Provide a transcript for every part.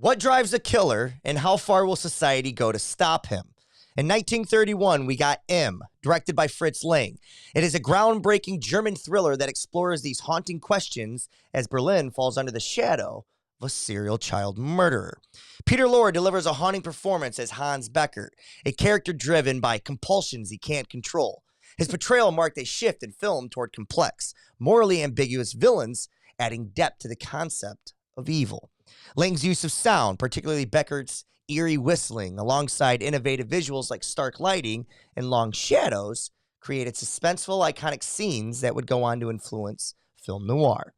What drives a killer, and how far will society go to stop him? In 1931, we got M, directed by Fritz Lang. It is a groundbreaking German thriller that explores these haunting questions as Berlin falls under the shadow of a serial child murderer. Peter Lorre delivers a haunting performance as Hans Beckert, a character driven by compulsions he can't control. His portrayal marked a shift in film toward complex, morally ambiguous villains, adding depth to the concept of evil. Lang's use of sound, particularly Beckert's eerie whistling, alongside innovative visuals like stark lighting and long shadows, created suspenseful, iconic scenes that would go on to influence film noir.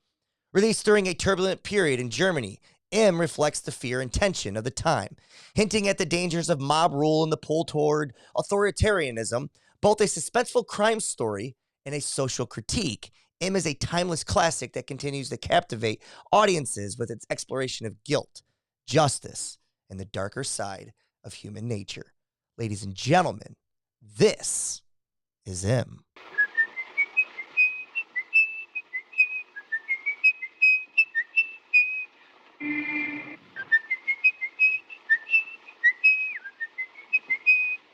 Released during a turbulent period in Germany, M reflects the fear and tension of the time, hinting at the dangers of mob rule and the pull toward authoritarianism. Both a suspenseful crime story and a social critique, M is a timeless classic that continues to captivate audiences with its exploration of guilt, justice, and the darker side of human nature. Ladies and gentlemen, this is M.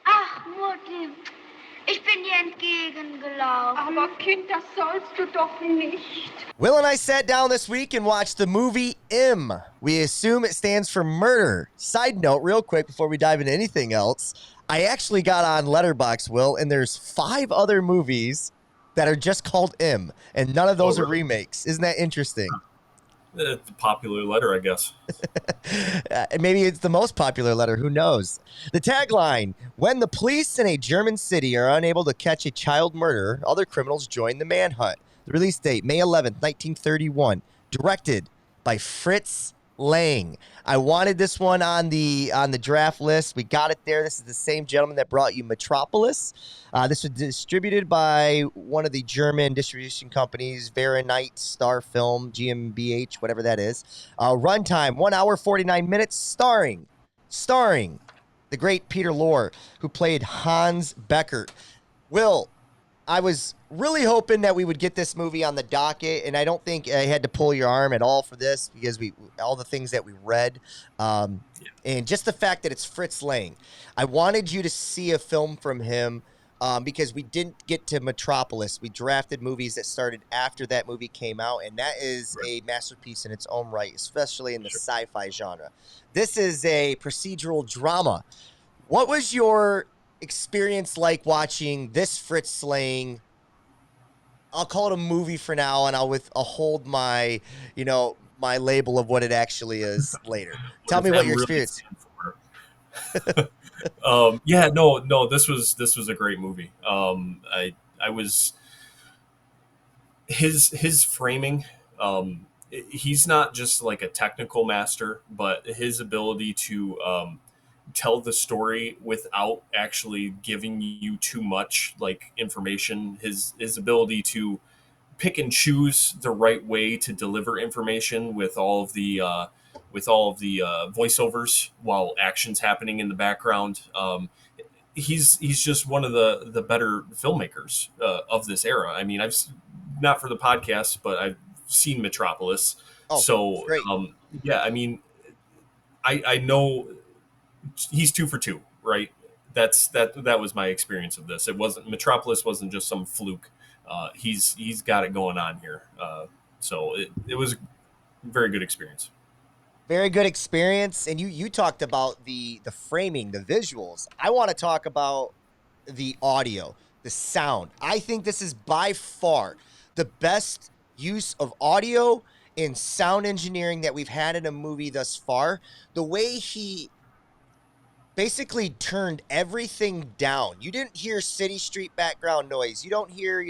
Ach, Mutti, ich bin dir entgegengelaufen. Aber Kind, das sollst du doch nicht. Will and I sat down this week and watched the movie M. We assume it stands for murder. Side note, real quick, before we dive into anything else, I actually got on Letterboxd, Will, and there's 5 other movies that are just called M, and none of those are remakes. Isn't that interesting? It's a popular letter, I guess. Maybe it's the most popular letter. Who knows? The tagline: when the police in a German city are unable to catch a child murderer, other criminals join the manhunt. The release date, May 11th, 1931. Directed by Fritz Lang. I wanted this one on the draft list. We got it there. This is the same gentleman that brought you Metropolis. This was distributed by one of the German distribution companies, Veronite Star Film, GmbH, whatever that is. Runtime, 1 hour, 49 minutes, starring the great Peter Lorre, who played Hans Beckert. Will, I was really hoping that we would get this movie on the docket, and I don't think I had to pull your arm at all for this because all the things that we read, and just the fact that it's Fritz Lang. I wanted you to see a film from him because we didn't get to Metropolis. We drafted movies that started after that movie came out, and that is a masterpiece in its own right, especially in the sci-fi genre. This is a procedural drama. What was your experience like watching this Fritz Lang? I'll call it a movie for now, and I'll hold my, my label of what it actually is later. Tell me what your experience. No, this was a great movie. I was his framing. He's not just like a technical master, but his ability to tell the story without actually giving you too much like information, his ability to pick and choose the right way to deliver information with all of the voiceovers while action's happening in the background. He's just one of the better filmmakers of this era. I mean, I've not for the podcast, but I've seen Metropolis. So great. I mean, I know he's 2 for 2, right? That was my experience of this. Metropolis wasn't just some fluke. He's got it going on here. So it was a very good experience. Very good experience. And you talked about the framing, the visuals. I want to talk about the audio, the sound. I think this is by far the best use of audio and sound engineering that we've had in a movie thus far. The way he basically turned everything down. You didn't hear city street background noise. You don't hear,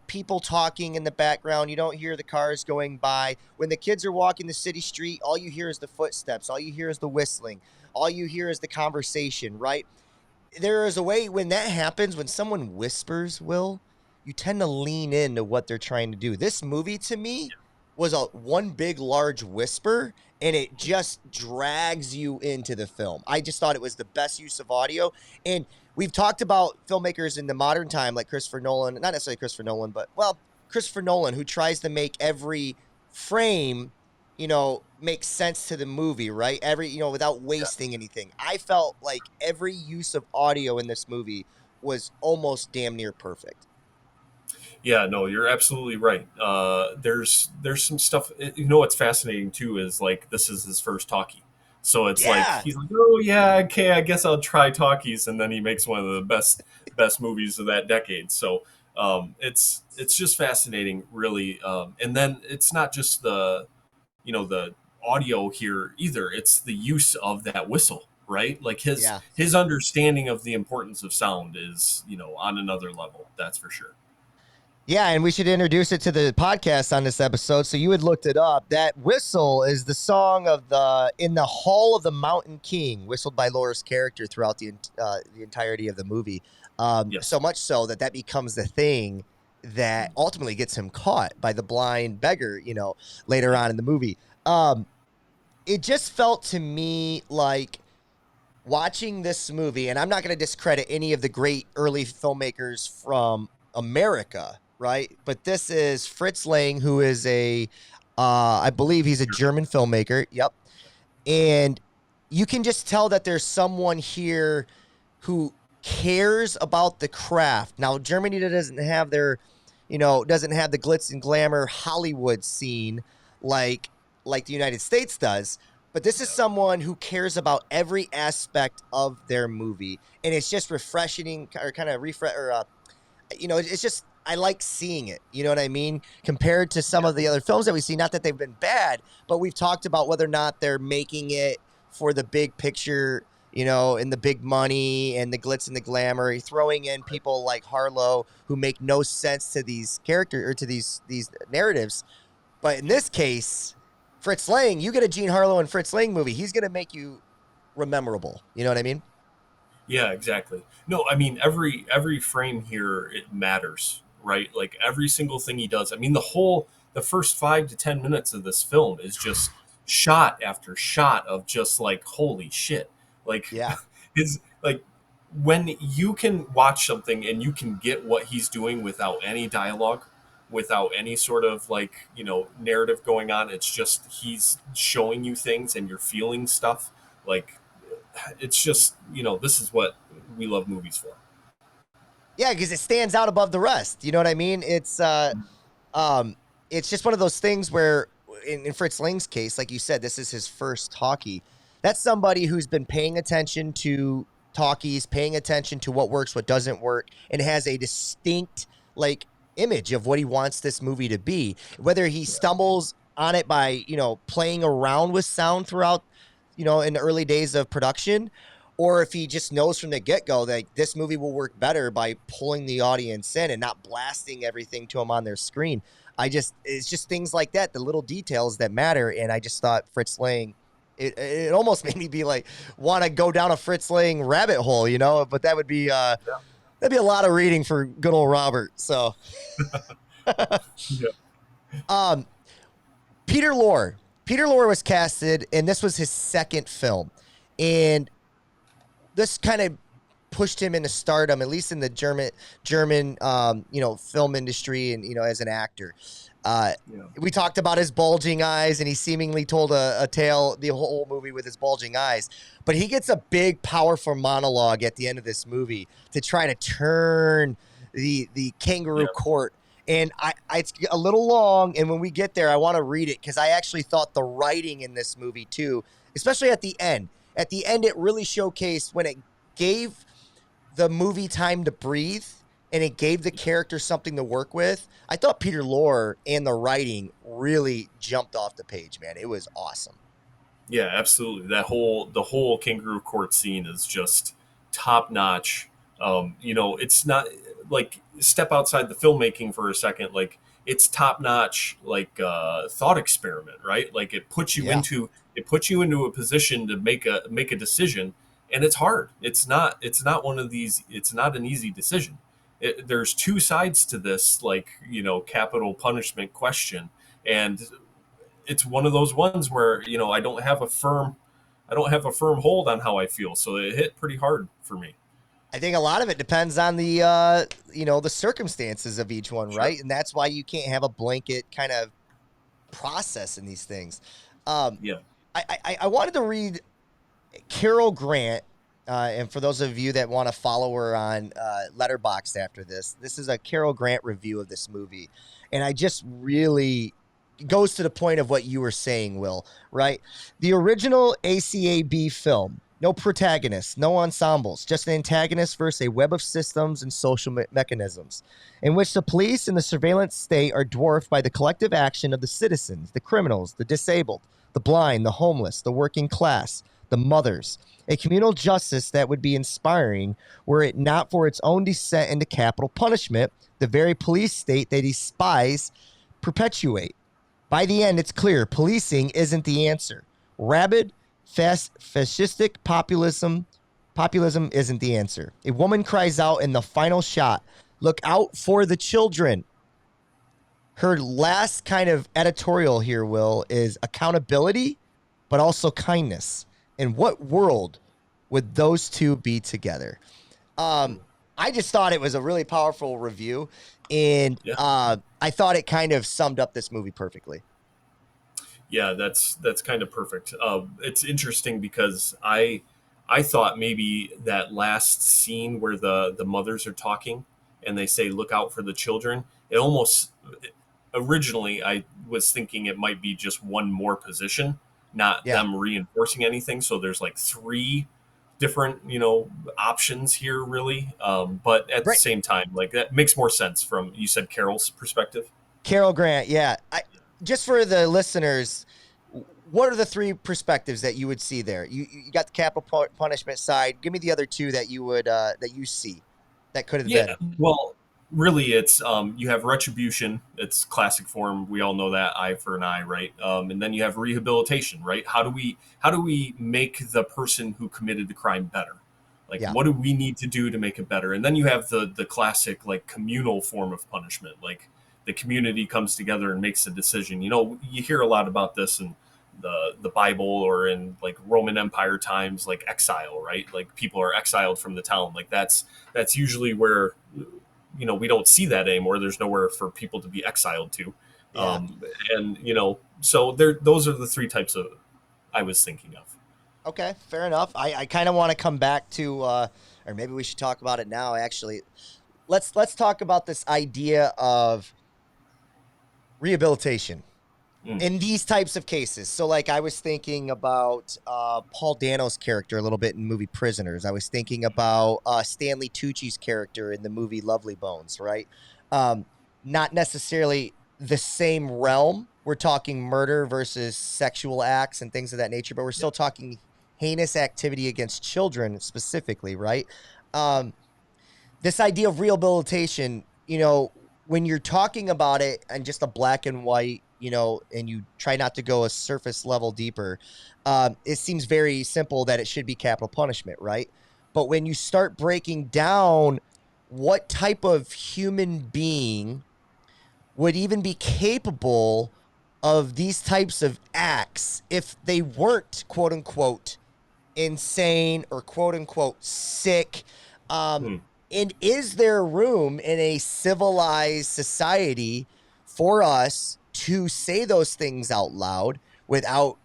people talking in the background. You don't hear the cars going by. When the kids are walking the city street, all you hear is the footsteps. All you hear is the whistling. All you hear is the conversation, right? There is a way when that happens, when someone whispers, Will, you tend to lean into what they're trying to do. This movie, to me, was one big, large whisper, and it just drags you into the film. I just thought it was the best use of audio. And we've talked about filmmakers in the modern time, like Christopher Nolan, not necessarily Christopher Nolan, but, Christopher Nolan, who tries to make every frame make sense to the movie, right? Without wasting anything. I felt like every use of audio in this movie was almost damn near perfect. Yeah, no, you're absolutely right. There's some stuff. What's fascinating too is like this is his first talkie, so it's like Yeah. he's like, oh yeah, okay, I guess I'll try talkies, and then he makes one of the best movies of that decade. So it's just fascinating, really. And then it's not just the audio here either. It's the use of that whistle, right? Like Yeah. his understanding of the importance of sound is on another level. That's for sure. Yeah, and we should introduce it to the podcast on this episode. So you had looked it up. That whistle is the song of In the Hall of the Mountain King, whistled by Laura's character throughout the entirety of the movie. Yes. So much so that becomes the thing that ultimately gets him caught by the blind beggar, later on in the movie. It just felt to me like watching this movie, and I'm not going to discredit any of the great early filmmakers from America, right? But this is Fritz Lang, who is I believe he's a German filmmaker. Yep. And you can just tell that there's someone here who cares about the craft. Now, Germany doesn't have doesn't have the glitz and glamour Hollywood scene like the United States does. But this is someone who cares about every aspect of their movie, and it's just refreshing, or kind of it's just, I like seeing it. You know what I mean? Compared to some of the other films that we see, not that they've been bad, but we've talked about whether or not they're making it for the big picture, and the big money and the glitz and the glamour, throwing in people like Harlow who make no sense to these characters or to these narratives. But in this case, Fritz Lang, you get a Gene Harlow and Fritz Lang movie, he's going to make you rememberable. You know what I mean? Yeah, exactly. No, I mean every frame here it matters, right? Like every single thing he does. I mean the first 5 to 10 minutes of this film is just shot after shot of just like holy shit. Like Yeah. his like when you can watch something and you can get what he's doing without any dialogue, without any sort of narrative going on. It's just he's showing you things and you're feeling stuff. Like it's just this is what we love movies for. Yeah, because it stands out above the rest. You know what I mean? It's just one of those things where, in Fritz Lang's case, like you said, this is his first talkie. That's somebody who's been paying attention to talkies, paying attention to what works, what doesn't work, and has a distinct image of what he wants this movie to be. Whether he stumbles on it by playing around with sound throughout in the early days of production, or if he just knows from the get-go that this movie will work better by pulling the audience in and not blasting everything to them on their screen. It's just things like that, the little details that matter. And I just thought Fritz Lang, it almost made me be like, want to go down a Fritz Lang rabbit hole, but that would be, that'd be a lot of reading for good old Robert. So, Yeah. Peter Lorre was casted, and this was his second film. And this kind of pushed him into stardom, at least in the German, film industry and, as an actor. We talked about his bulging eyes, and he seemingly told a tale the whole movie with his bulging eyes. But he gets a big, powerful monologue at the end of this movie to try to turn the kangaroo court. And it's a little long, and when we get there, I want to read it because I actually thought the writing in this movie too, especially at the end. At the end, it really showcased when it gave the movie time to breathe and it gave the character something to work with. I thought Peter Lorre and the writing really jumped off the page, man. It was awesome. Yeah, absolutely. The whole kangaroo court scene is just top notch. It's not like step outside the filmmaking for a second. Like it's top notch, thought experiment, right? Like it puts you into a position to make a decision, and it's hard. It's not one of these. It's not an easy decision. There's two sides to this, capital punishment question, and it's one of those ones where I don't have a firm hold on how I feel, so it hit pretty hard for me. I think a lot of it depends on the circumstances of each one, right? And that's why you can't have a blanket kind of process in these things. Um, Yeah. I wanted to read Carol Grant, and for those of you that want to follow her on Letterboxd after this is a Carol Grant review of this movie, and I just really goes to the point of what you were saying, Will. Right, the original ACAB film. No protagonists, no ensembles, just an antagonist versus a web of systems and social mechanisms, in which the police and the surveillance state are dwarfed by the collective action of the citizens, the criminals, the disabled, the blind, the homeless, the working class, the mothers. A communal justice that would be inspiring were it not for its own descent into capital punishment, the very police state they despise perpetuate. By the end, it's clear policing isn't the answer. Rabid, fascistic populism isn't the answer. A woman cries out in the final shot, "Look out for the children." Her last kind of editorial here, Will, is accountability, but also kindness. In what world would those two be together? I just thought it was a really powerful review, and I thought it kind of summed up this movie perfectly. Yeah, that's kind of perfect. It's interesting because I thought maybe that last scene where the mothers are talking and they say look out for the children. It almost originally I was thinking it might be just one more position, not them reinforcing anything. So there's like three different options here really, but at the same time, like that makes more sense from, you said, Carol's perspective. Carol Grant, yeah. Just for the listeners, what are the three perspectives that you would see there? You got the capital punishment side. Give me the other two that you would that you see that could have been. Well, really, it's you have retribution. It's classic form. We all know that, eye for an eye, right? And then you have rehabilitation, right? How do we make the person who committed the crime better? Like, what do we need to do to make it better? And then you have the classic, like, communal form of punishment. Like, the community comes together and makes a decision. You hear a lot about this in the Bible or in like Roman Empire times, like exile, right? Like people are exiled from the town. Like that's usually where, we don't see that anymore. There's nowhere for people to be exiled to. So those are the three types of I was thinking of. Okay, fair enough. I kind of want to come back to, or maybe we should talk about it now. Actually, let's talk about this idea of rehabilitation in these types of cases. So, like, I was thinking about Paul Dano's character a little bit in movie Prisoners. I was thinking about Stanley Tucci's character in the movie Lovely Bones, right? Not necessarily the same realm. We're talking murder versus sexual acts and things of that nature, but we're still talking heinous activity against children specifically, right? This idea of rehabilitation, when you're talking about it and just a black and white, and you try not to go a surface level deeper, it seems very simple that it should be capital punishment, right? But when you start breaking down what type of human being would even be capable of these types of acts if they weren't, quote unquote, insane or quote unquote sick, and is there room in a civilized society for us to say those things out loud without,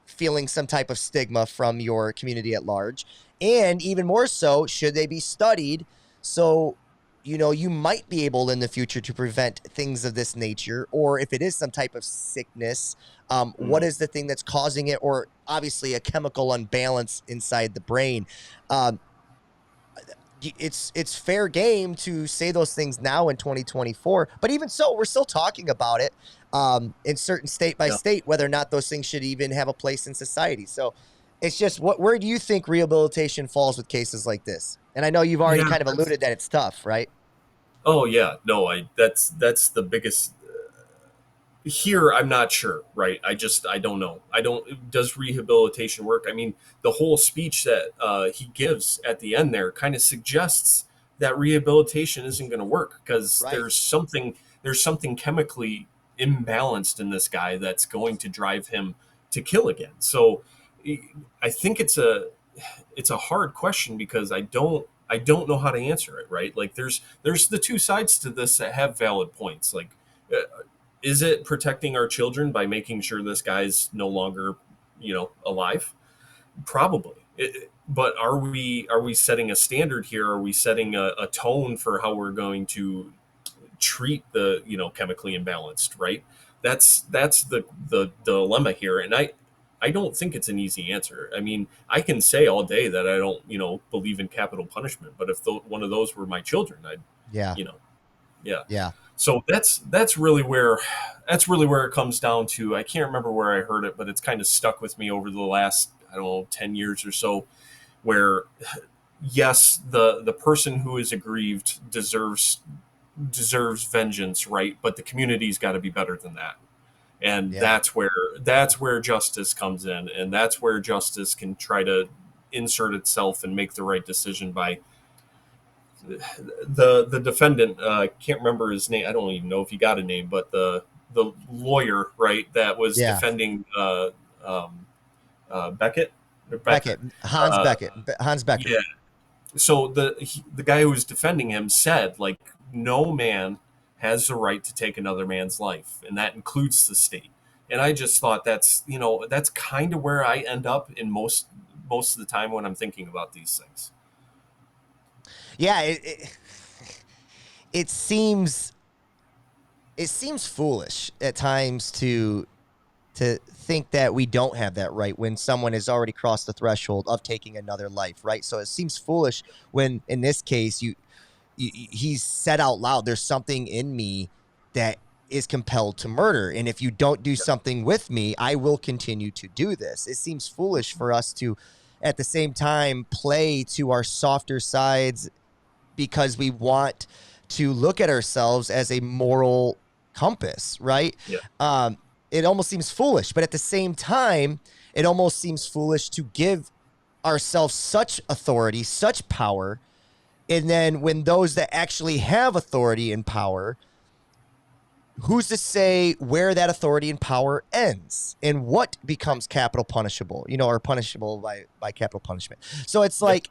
feeling some type of stigma from your community at large? And even more so, should they be studied so, you might be able in the future to prevent things of this nature? Or if it is some type of sickness, what is the thing that's causing it? Or obviously a chemical unbalance inside the brain. It's fair game to say those things now in 2024, but even so, we're still talking about it in certain state by state, whether or not those things should even have a place in society. So it's just, where do you think rehabilitation falls with cases like this? And I know you've already kind of alluded that it's tough, right? Oh yeah, no, that's the biggest. Here, I'm not sure, right? I don't know. Does rehabilitation work? I mean, the whole speech that he gives at the end there kind of suggests that rehabilitation isn't going to work because there's something chemically imbalanced in this guy that's going to drive him to kill again. So I think it's a hard question because I don't know how to answer it, right? Like there's the two sides to this that have valid points. Like, Is it protecting our children by making sure this guy's no longer, alive? Probably. But are we setting a standard here? Are we setting a tone for how we're going to treat the chemically imbalanced? Right. That's the dilemma here, and I don't think it's an easy answer. I mean, I can say all day that I don't believe in capital punishment, but if one of those were my children, I'd Yeah. Yeah. Yeah. So that's really where it comes down to. I can't remember where I heard it, but it's kind of stuck with me over the last, I don't know, 10 years or so, where yes, the person who is aggrieved deserves vengeance, right? But the community's got to be better than that. And Yeah. that's where justice comes in, and that's where justice can try to insert itself and make the right decision by the defendant. I can't remember his name. I don't even know if he got a name, but the lawyer, right, that was Yeah. defending Beckett. Beckett. Hans Beckett. Hans Beckett. Yeah. So the guy who was defending him said, like, no man has the right to take another man's life, and that includes the state. And I just thought that's kind of where I end up in most of the time when I'm thinking about these things. Yeah, it seems foolish at times to think that we don't have that right when someone has already crossed the threshold of taking another life, right? So it seems foolish when, in this case, he's said out loud, there's something in me that is compelled to murder, and if you don't do something with me, I will continue to do this. It seems foolish for us to, at the same time, play to our softer sides because we want to look at ourselves as a moral compass, right? Yeah. It almost seems foolish, but at the same time, it almost seems foolish to give ourselves such authority, such power, and then when those that actually have authority and power, who's to say where that authority and power ends and what becomes capital punishable, or punishable by capital punishment? So it's like,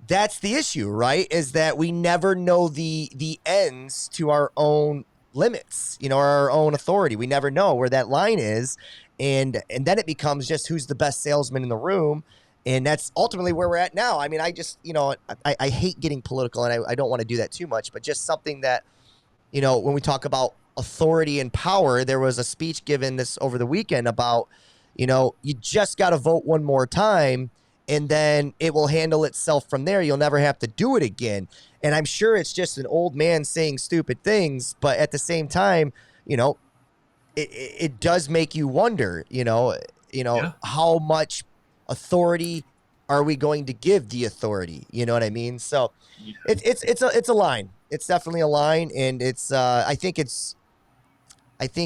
that's the issue, right? Is that we never know the ends to our own limits, our own authority. We never know where that line is. And then it becomes just who's the best salesman in the room. And that's ultimately where we're at now. I mean, I just, I hate getting political, and I don't want to do that too much, but just something that, when we talk about authority and power, there was a speech given this over the weekend about, you just got to vote one more time, and then it will handle itself from there. You'll never have to do it again. And I'm sure it's just an old man saying stupid things, but at the same time, it does make you wonder, how much authority are we going to give the authority? You know what I mean? So it's a line. It's definitely a line, and it's I think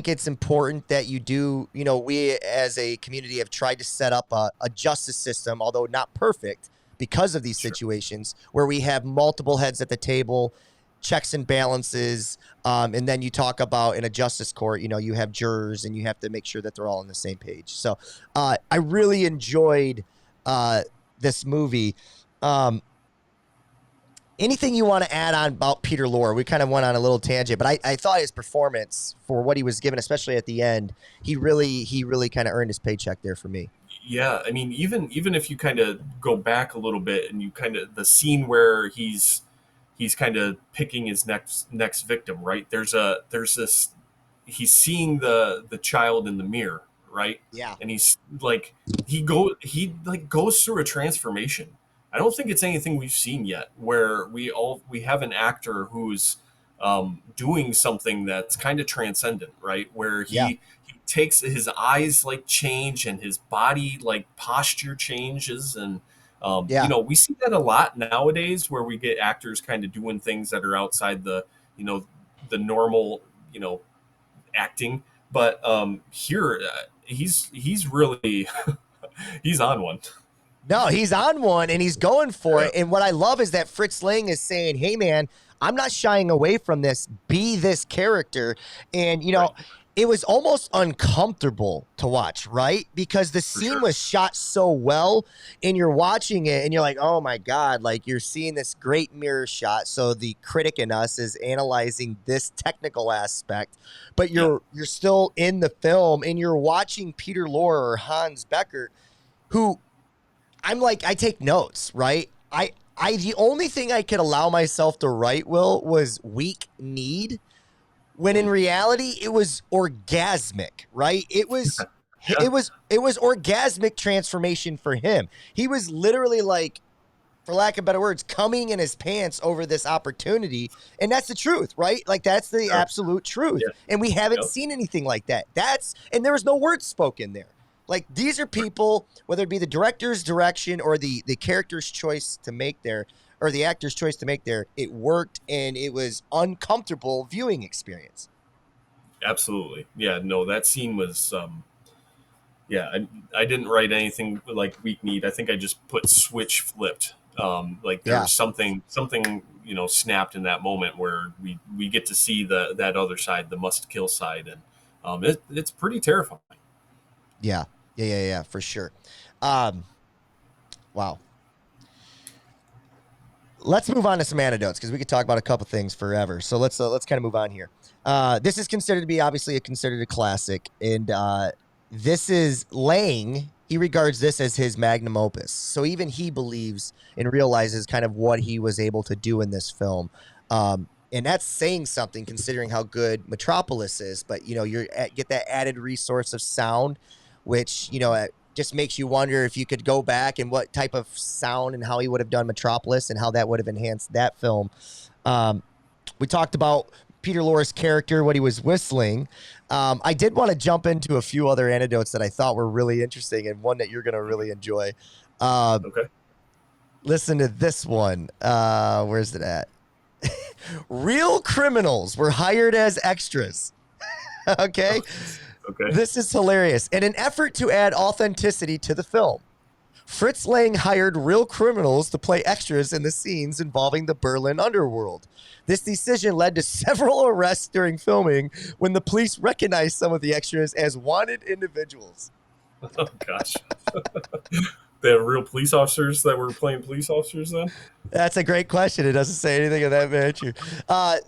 it's important that you do, we as a community have tried to set up a justice system, although not perfect, because of these situations where we have multiple heads at the table, checks and balances, and then you talk about in a justice court, you have jurors, and you have to make sure that they're all on the same page. So I really enjoyed this movie. Anything you want to add on about Peter Lorre? We kind of went on a little tangent, but I thought his performance for what he was given, especially at the end, he really kind of earned his paycheck there for me. Yeah, I mean, even if you kind of go back a little bit and you kind of the scene where he's kind of picking his next victim, right? There's this, he's seeing the child in the mirror, right? Yeah. And he's like he goes through a transformation. I don't think it's anything we've seen yet, where we have an actor who's doing something that's kind of transcendent, right? Where he takes, his eyes like change, and his body like posture changes, and we see that a lot nowadays, where we get actors kind of doing things that are outside the normal acting. But here he's really he's on one. No, he's on one, and he's going for it. And what I love is that Fritz Lang is saying, hey, man, I'm not shying away from this. Be this character. And, it was almost uncomfortable to watch, right? Because the scene was shot so well and you're watching it and you're like, oh my God, like you're seeing this great mirror shot. So the critic in us is analyzing this technical aspect, but you're still in the film and you're watching Peter Lorre or Hans Becker, who I'm like, I take notes, right? The only thing I could allow myself to write, Will, was weak need. When in reality, it was orgasmic, right? It was orgasmic transformation for him. He was literally like, for lack of better words, coming in his pants over this opportunity. And that's the truth, right? Like that's the absolute truth. Yeah. And we haven't seen anything like that. And there was no words spoken there. Like these are people, whether it be the director's direction or the character's choice to make there, or the actor's choice to make there, it worked and it was uncomfortable viewing experience. Absolutely. Yeah, no, that scene was I didn't write anything like weak need. I think I just put switch flipped. Like there was something snapped in that moment where we get to see that other side, the must kill side, and it's pretty terrifying. Yeah, for sure. Wow. Let's move on to some anecdotes because we could talk about a couple things forever. So let's kind of move on here. This is considered to be considered a classic, and this is Lang. He regards this as his magnum opus. So even he believes and realizes kind of what he was able to do in this film, and that's saying something considering how good Metropolis is. But you get that added resource of sound, which just makes you wonder if you could go back and what type of sound and how he would have done Metropolis and how that would have enhanced that film. We talked about Peter Lorre's character, what he was whistling. I did want to jump into a few other anecdotes that I thought were really interesting and one that you're going to really enjoy. Okay. Listen to this one. Where's it at? Real criminals were hired as extras. Okay. Okay. This is hilarious. In an effort to add authenticity to the film, Fritz Lang hired real criminals to play extras in the scenes involving the Berlin underworld. This decision led to several arrests during filming when the police recognized some of the extras as wanted individuals. Oh, gosh. They have real police officers that were playing police officers then? That's a great question. It doesn't say anything of that nature.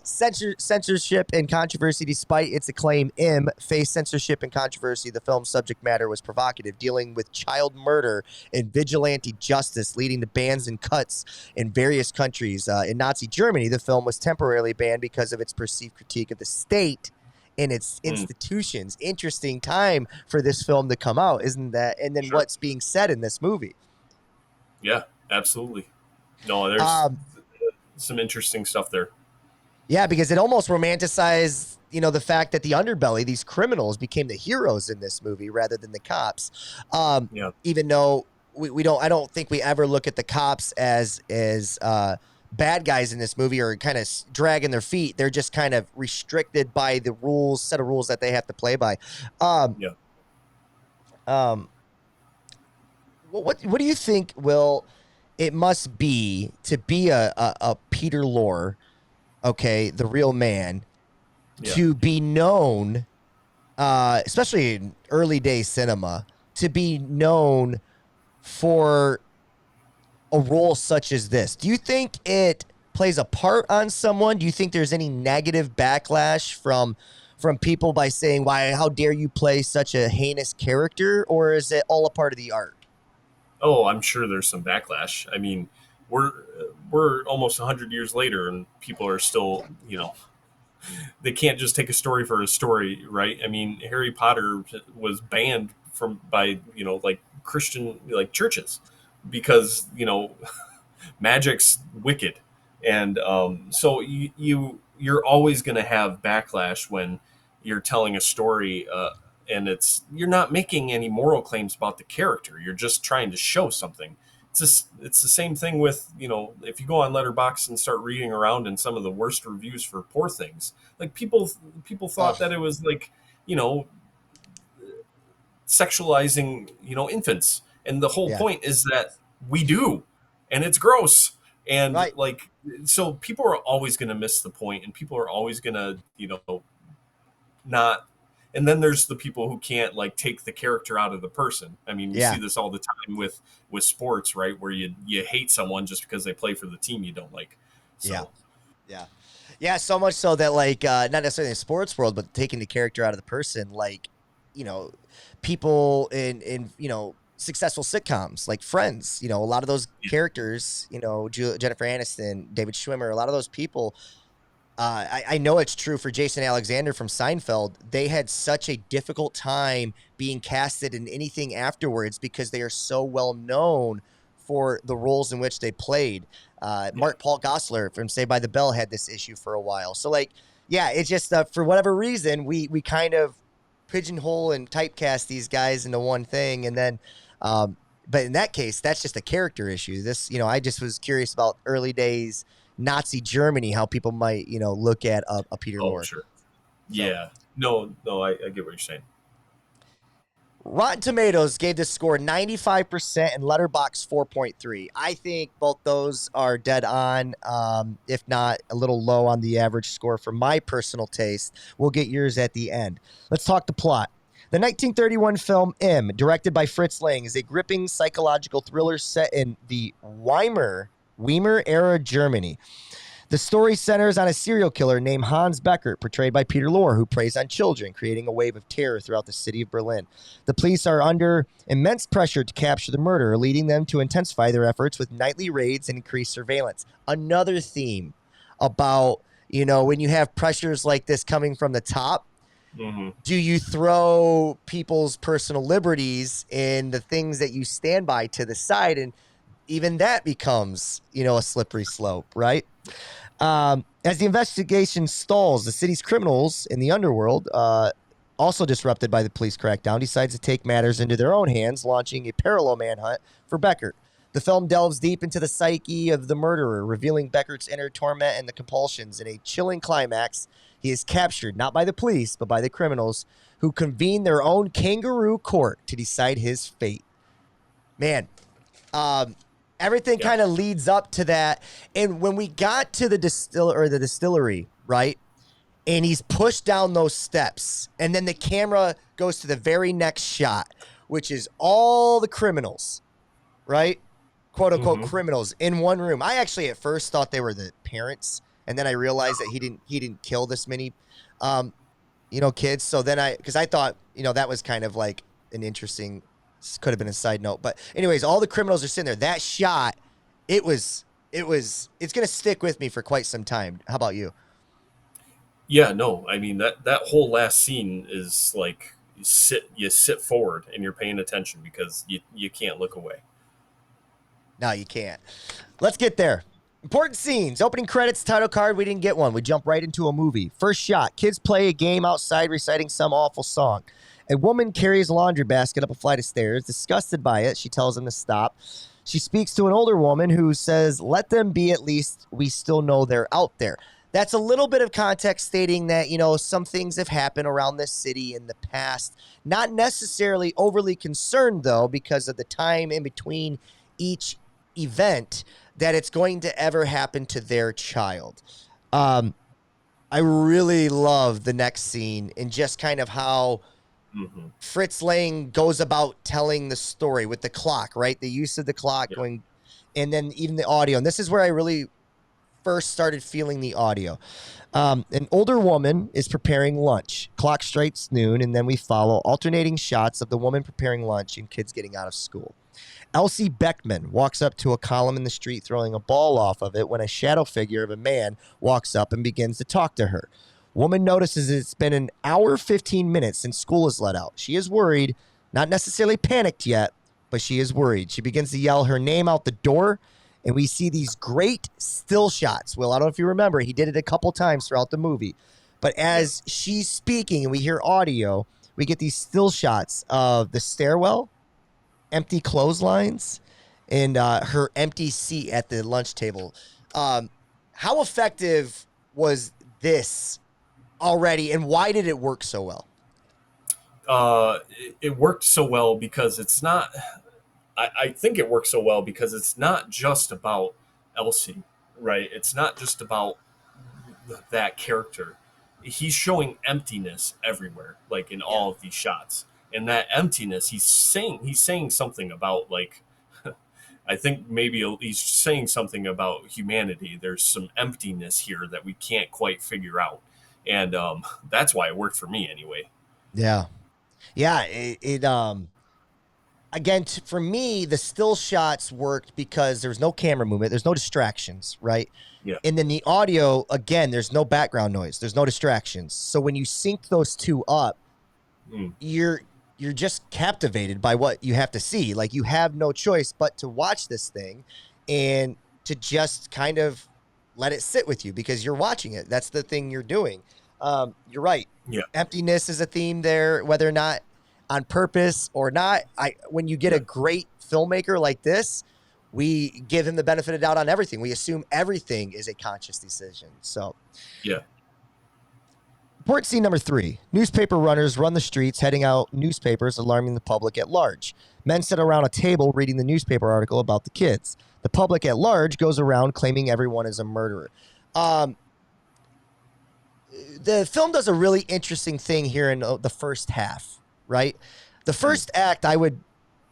Censorship and controversy. Despite its acclaim, M faced censorship and controversy. The film's subject matter was provocative, dealing with child murder and vigilante justice, leading to bans and cuts in various countries. In Nazi Germany, the film was temporarily banned because of its perceived critique of the state and its institutions. Interesting time for this film to come out, isn't that? And then what's being said in this movie. Yeah, absolutely. No, there's some interesting stuff there. Yeah, because it almost romanticized, the fact that the underbelly, these criminals, became the heroes in this movie rather than the cops. Even though I don't think we ever look at the cops as bad guys in this movie or kind of dragging their feet. They're just kind of restricted by the set of rules that they have to play by. What do you think, Will, it must be to be a Peter Lorre, okay, the real man, to be known, especially in early day cinema, to be known for a role such as this? Do you think it plays a part on someone? Do you think there's any negative backlash from people by saying, "Why? How dare you play such a heinous character?" Or is it all a part of the art? Oh, I'm sure there's some backlash. I mean, we're almost 100 years later, and people are still, they can't just take a story for a story, right? I mean, Harry Potter was banned by Christian churches because magic's wicked, and so you're always going to have backlash when you're telling a story, and you're not making any moral claims about the character. You're just trying to show something. It's the same thing with if you go on Letterboxd and start reading around in some of the worst reviews for Poor Things, like people thought that it was sexualizing infants, and the whole point is that we do, and it's gross, and so people are always going to miss the point, and people are always going to not And then there's the people who can't like take the character out of the person. I mean, we Yeah. see this all the time with sports, right? Where you hate someone just because they play for the team you don't like. Yeah. So Yeah. Yeah. So much so that, like, not necessarily in the sports world, but taking the character out of the person, like, you know, people in, successful sitcoms like Friends, a lot of those characters, Jennifer Aniston, David Schwimmer, a lot of those people, I know it's true for Jason Alexander from Seinfeld. They had such a difficult time being casted in anything afterwards because they are so well known for the roles in which they played. Mark Paul Gosselaar from Saved by the Bell had this issue for a while. So, like, yeah, it's just for whatever reason, we kind of pigeonhole and typecast these guys into one thing. And then, but in that case, that's just a character issue. This, I just was curious about early days Nazi Germany, how people might, look at a Peter Lorre. Sure. Yeah. No, I get what you're saying. Rotten Tomatoes gave this score 95% and Letterboxd 4.3. I think both those are dead on, if not a little low on the average score for my personal taste. We'll get yours at the end. Let's talk the plot. The 1931 film M, directed by Fritz Lang, is a gripping psychological thriller set in the Weimar era Germany. The story centers on a serial killer named Hans Beckert, portrayed by Peter Lorre, who preys on children, creating a wave of terror throughout the city of Berlin. The police are under immense pressure to capture the murderer, leading them to intensify their efforts with nightly raids and increased surveillance. Another theme about, when you have pressures like this coming from the top, do you throw people's personal liberties and the things that you stand by to the side? And even that becomes, a slippery slope, right? As the investigation stalls, the city's criminals in the underworld, also disrupted by the police crackdown, decides to take matters into their own hands, launching a parallel manhunt for Beckert. The film delves deep into the psyche of the murderer, revealing Beckert's inner torment and the compulsions. In a chilling climax, he is captured not by the police, but by the criminals, who convene their own kangaroo court to decide his fate. Man, everything kind of leads up to that. And when we got to the distillery, right? And he's pushed down those steps. And then the camera goes to the very next shot, which is all the criminals, right? Quote unquote criminals in one room. I actually at first thought they were the parents. And then I realized that he didn't kill this many, kids. So then because I thought, that was kind of like an interesting, could have been a side note, but anyways, all the criminals are sitting there. That shot, it's going to stick with me for quite some time. How about you? Yeah, no, I mean that whole last scene is like you sit forward and you're paying attention because you can't look away. No, you can't. Let's get there. Important scenes. Opening credits, title card. We didn't get one. We jump right into a movie. First shot. Kids play a game outside reciting some awful song. A woman carries a laundry basket up a flight of stairs. Disgusted by it, she tells him to stop. She speaks to an older woman who says, "Let them be, at least we still know they're out there." That's a little bit of context stating that, some things have happened around this city in the past. Not necessarily overly concerned, though, because of the time in between each event that it's going to ever happen to their child. I really love the next scene and just kind of how Fritz Lang goes about telling the story with the clock, right? The use of the clock going, and then even the audio. And this is where I really first started feeling the audio. An older woman is preparing lunch. Clock strikes noon, and then we follow alternating shots of the woman preparing lunch and kids getting out of school. Elsie Beckman walks up to a column in the street, throwing a ball off of it when a shadow figure of a man walks up and begins to talk to her. Woman notices it's been an hour, 15 minutes since school is let out. She is worried, not necessarily panicked yet, but she is worried. She begins to yell her name out the door, and we see these great still shots. Well, I don't know if you remember, he did it a couple times throughout the movie. But as she's speaking and we hear audio, we get these still shots of the stairwell, empty clotheslines, and her empty seat at the lunch table. How effective was this already, and why did it work so well? It worked so well because it's not. I think it works so well because it's not just about Elsie, right? It's not just about that character. he's showing emptiness everywhere, like in all of these shots. And that emptiness, he's saying something about, like, I think maybe he's saying something about humanity. There's some emptiness here that we can't quite figure out, and that's why it worked for me anyway. Yeah. Yeah. Again, for me, the still shots worked because there's no camera movement, there's no distractions, right? Yeah. And then the audio, again, there's no background noise, there's no distractions. So when you sync those two up, you're just captivated by what you have to see. Like, you have no choice but to watch this thing and to just kind of let it sit with you because you're watching it. That's the thing you're doing. You're right. Yeah. Emptiness is a theme there, whether or not on purpose or not. When you get a great filmmaker like this, we give him the benefit of the doubt on everything. We assume everything is a conscious decision. So, yeah. Important scene number 3. Newspaper runners run the streets, heading out newspapers, alarming the public at large. Men sit around a table reading the newspaper article about the kids. The public at large goes around claiming everyone is a murderer. The film does a really interesting thing here in the first half, right? The first act, I would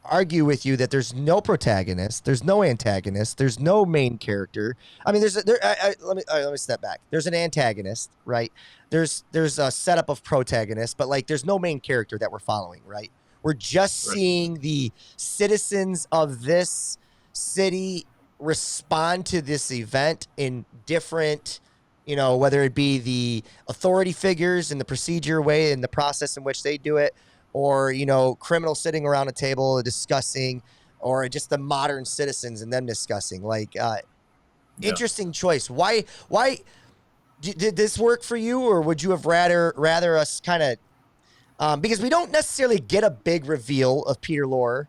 argue with you that there's no protagonist, there's no antagonist, there's no main character. I mean, let me step back. There's an antagonist, right? There's a setup of protagonists, but like there's no main character that we're following, right? We're just seeing the citizens of this city respond to this event in different, whether it be the authority figures and the procedure way and the process in which they do it, or, criminals sitting around a table discussing, or just the modern citizens and them discussing. Like, interesting choice. Why did this work for you, or would you have rather us kind of, because we don't necessarily get a big reveal of Peter Lorre,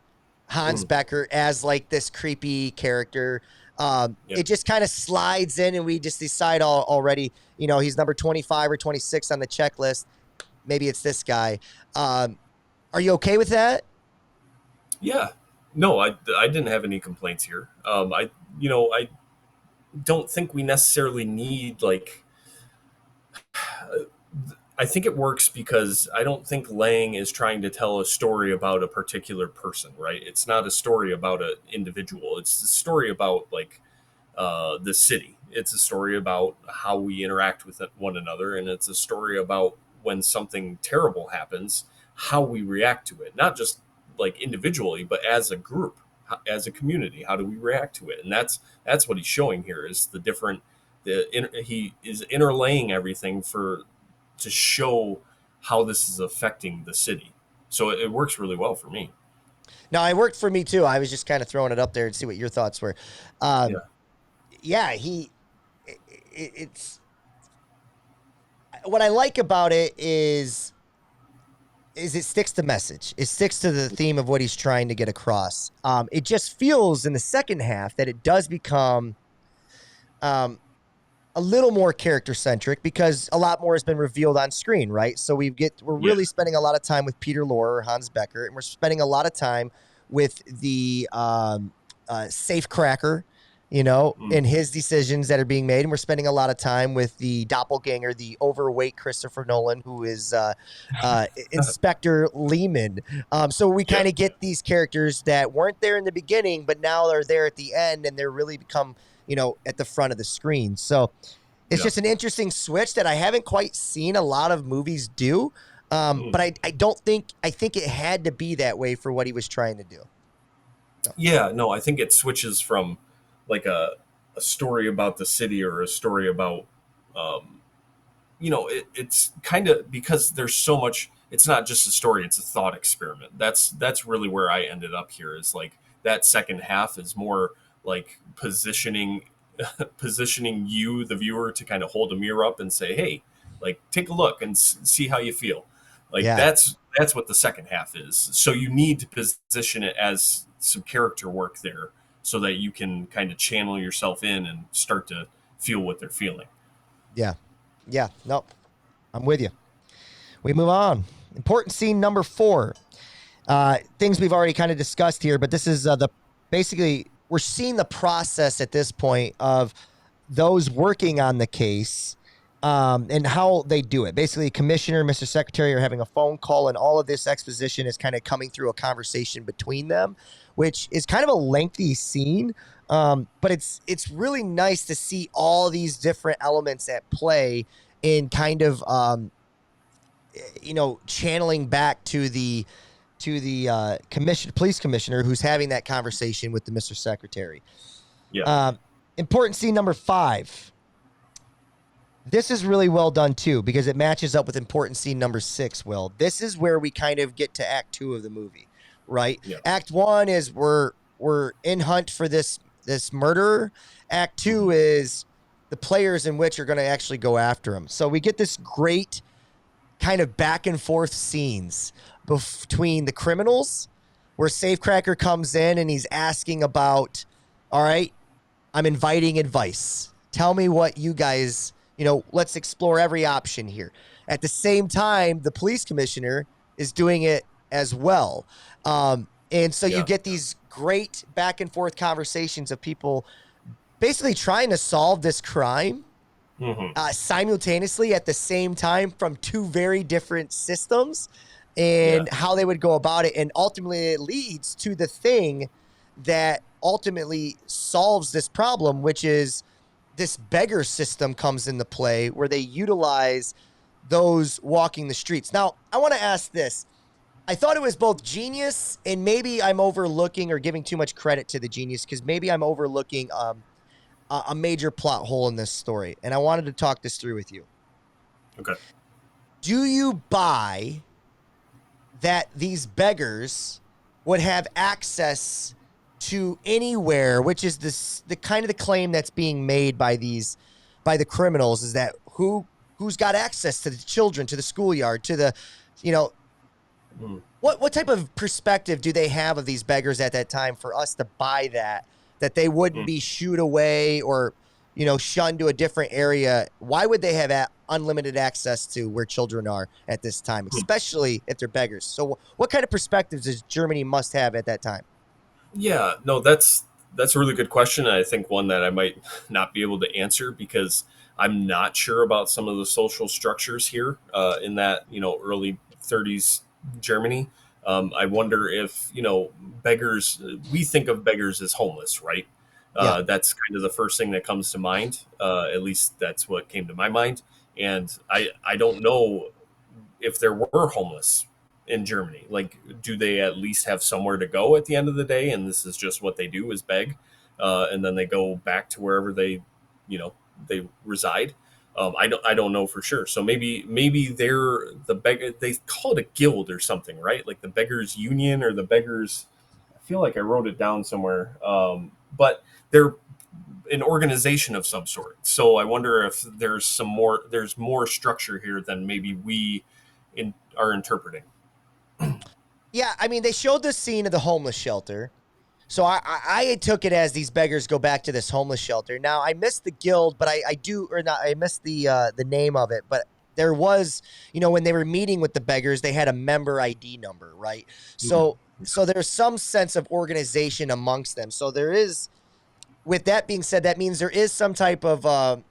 Hans Becker, as like this creepy character. It just kind of slides in and we just decide already, he's number 25 or 26 on the checklist. Maybe it's this guy. Are you okay with that? Yeah. No, I didn't have any complaints here. I don't think we necessarily need, like, I think it works because I don't think Lang is trying to tell a story about a particular person, right? It's not a story about an individual. It's a story about, like, the city. It's a story about how we interact with one another, and it's a story about when something terrible happens, how we react to it, not just like individually, but as a group, as a community. How do we react to it? And that's what he's showing here is he is interlaying everything to show how this is affecting the city. So it works really well for me. No, it worked for me too. I was just kind of throwing it up there and see what your thoughts were. It's what I like about it is it sticks to message. It sticks to the theme of what he's trying to get across. It just feels in the second half that it does become a little more character centric because a lot more has been revealed on screen, right? So we're really spending a lot of time with Peter Lorre or Hans Becker, and we're spending a lot of time with the safecracker, and his decisions that are being made. And we're spending a lot of time with the doppelganger, the overweight Christopher Nolan, who is Inspector Lehman. So we kind of get these characters that weren't there in the beginning, but now they're there at the end, and they're really become, at the front of the screen. So it's just an interesting switch that I haven't quite seen a lot of movies do. But I think it had to be that way for what he was trying to do. Yeah, no, I think it switches from like a story about the city or a story about, it's kind of because there's so much, it's not just a story, it's a thought experiment. That's really where I ended up here is like that second half is more like positioning you, the viewer, to kind of hold a mirror up and say, hey, like, take a look and see how you feel. Like that's what the second half is. So you need to position it as some character work there so that you can kind of channel yourself in and start to feel what they're feeling. Yeah. Nope. I'm with you. We move on. Important scene number 4. Things we've already kind of discussed here, but this is basically we're seeing the process at this point of those working on the case and how they do it. Basically, Commissioner, Mr. Secretary are having a phone call, and all of this exposition is kind of coming through a conversation between them, which is kind of a lengthy scene. But it's really nice to see all these different elements at play in kind of channeling back to the police commissioner who's having that conversation with the Mr. Secretary. Yeah. Important scene number 5. This is really well done too, because it matches up with important scene number 6, Will. This is where we kind of get to act 2 of the movie, right? Yeah. Act 1 is we're in hunt for this murderer. Act 2 is the players in which are going to actually go after him. So we get this great kind of back and forth scenes between the criminals, where Safecracker comes in and he's asking about, all right, I'm inviting advice. Tell me what you guys, let's explore every option here. At the same time, the police commissioner is doing it as well. And so you get these great back and forth conversations of people basically trying to solve this crime simultaneously at the same time from 2 very different systems, and how they would go about it. And ultimately it leads to the thing that ultimately solves this problem, which is this beggar system comes into play, where they utilize those walking the streets. Now, I want to ask this. I thought it was both genius, and maybe I'm overlooking or giving too much credit to the genius, because maybe I'm overlooking a major plot hole in this story. And I wanted to talk this through with you. Okay. Do you buy that these beggars would have access to anywhere, which is the kind of the claim that's being made by the criminals, is that who's got access to the children, to the schoolyard, to the, what type of perspective do they have of these beggars at that time for us to buy that they wouldn't be shooed away or, shunned to a different area? Why would they have unlimited access to where children are at this time, especially if they're beggars? So what kind of perspectives does Germany must have at that time? Yeah, no, that's a really good question. And I think one that I might not be able to answer, because I'm not sure about some of the social structures here in that, early 30s Germany. I wonder if, beggars, we think of beggars as homeless, right? That's kind of the first thing that comes to mind. At least that's what came to my mind. And I don't know if there were homeless in Germany. Like, do they at least have somewhere to go at the end of the day? And this is just what they do, is beg. And then they go back to wherever they reside. I don't know for sure. So maybe they're the beggar. They call it a guild or something, right? Like the beggars union or the beggars. I feel like I wrote it down somewhere. But they're an organization of some sort. So I wonder if there's more structure here than maybe we are interpreting. Yeah, I mean, they showed the scene of the homeless shelter. So I took it as these beggars go back to this homeless shelter. Now, I missed the guild, but I missed the name of it. But there was, when they were meeting with the beggars, they had a member ID number, right? So there's some sense of organization amongst them. So there is, with that being said, that means there is some type of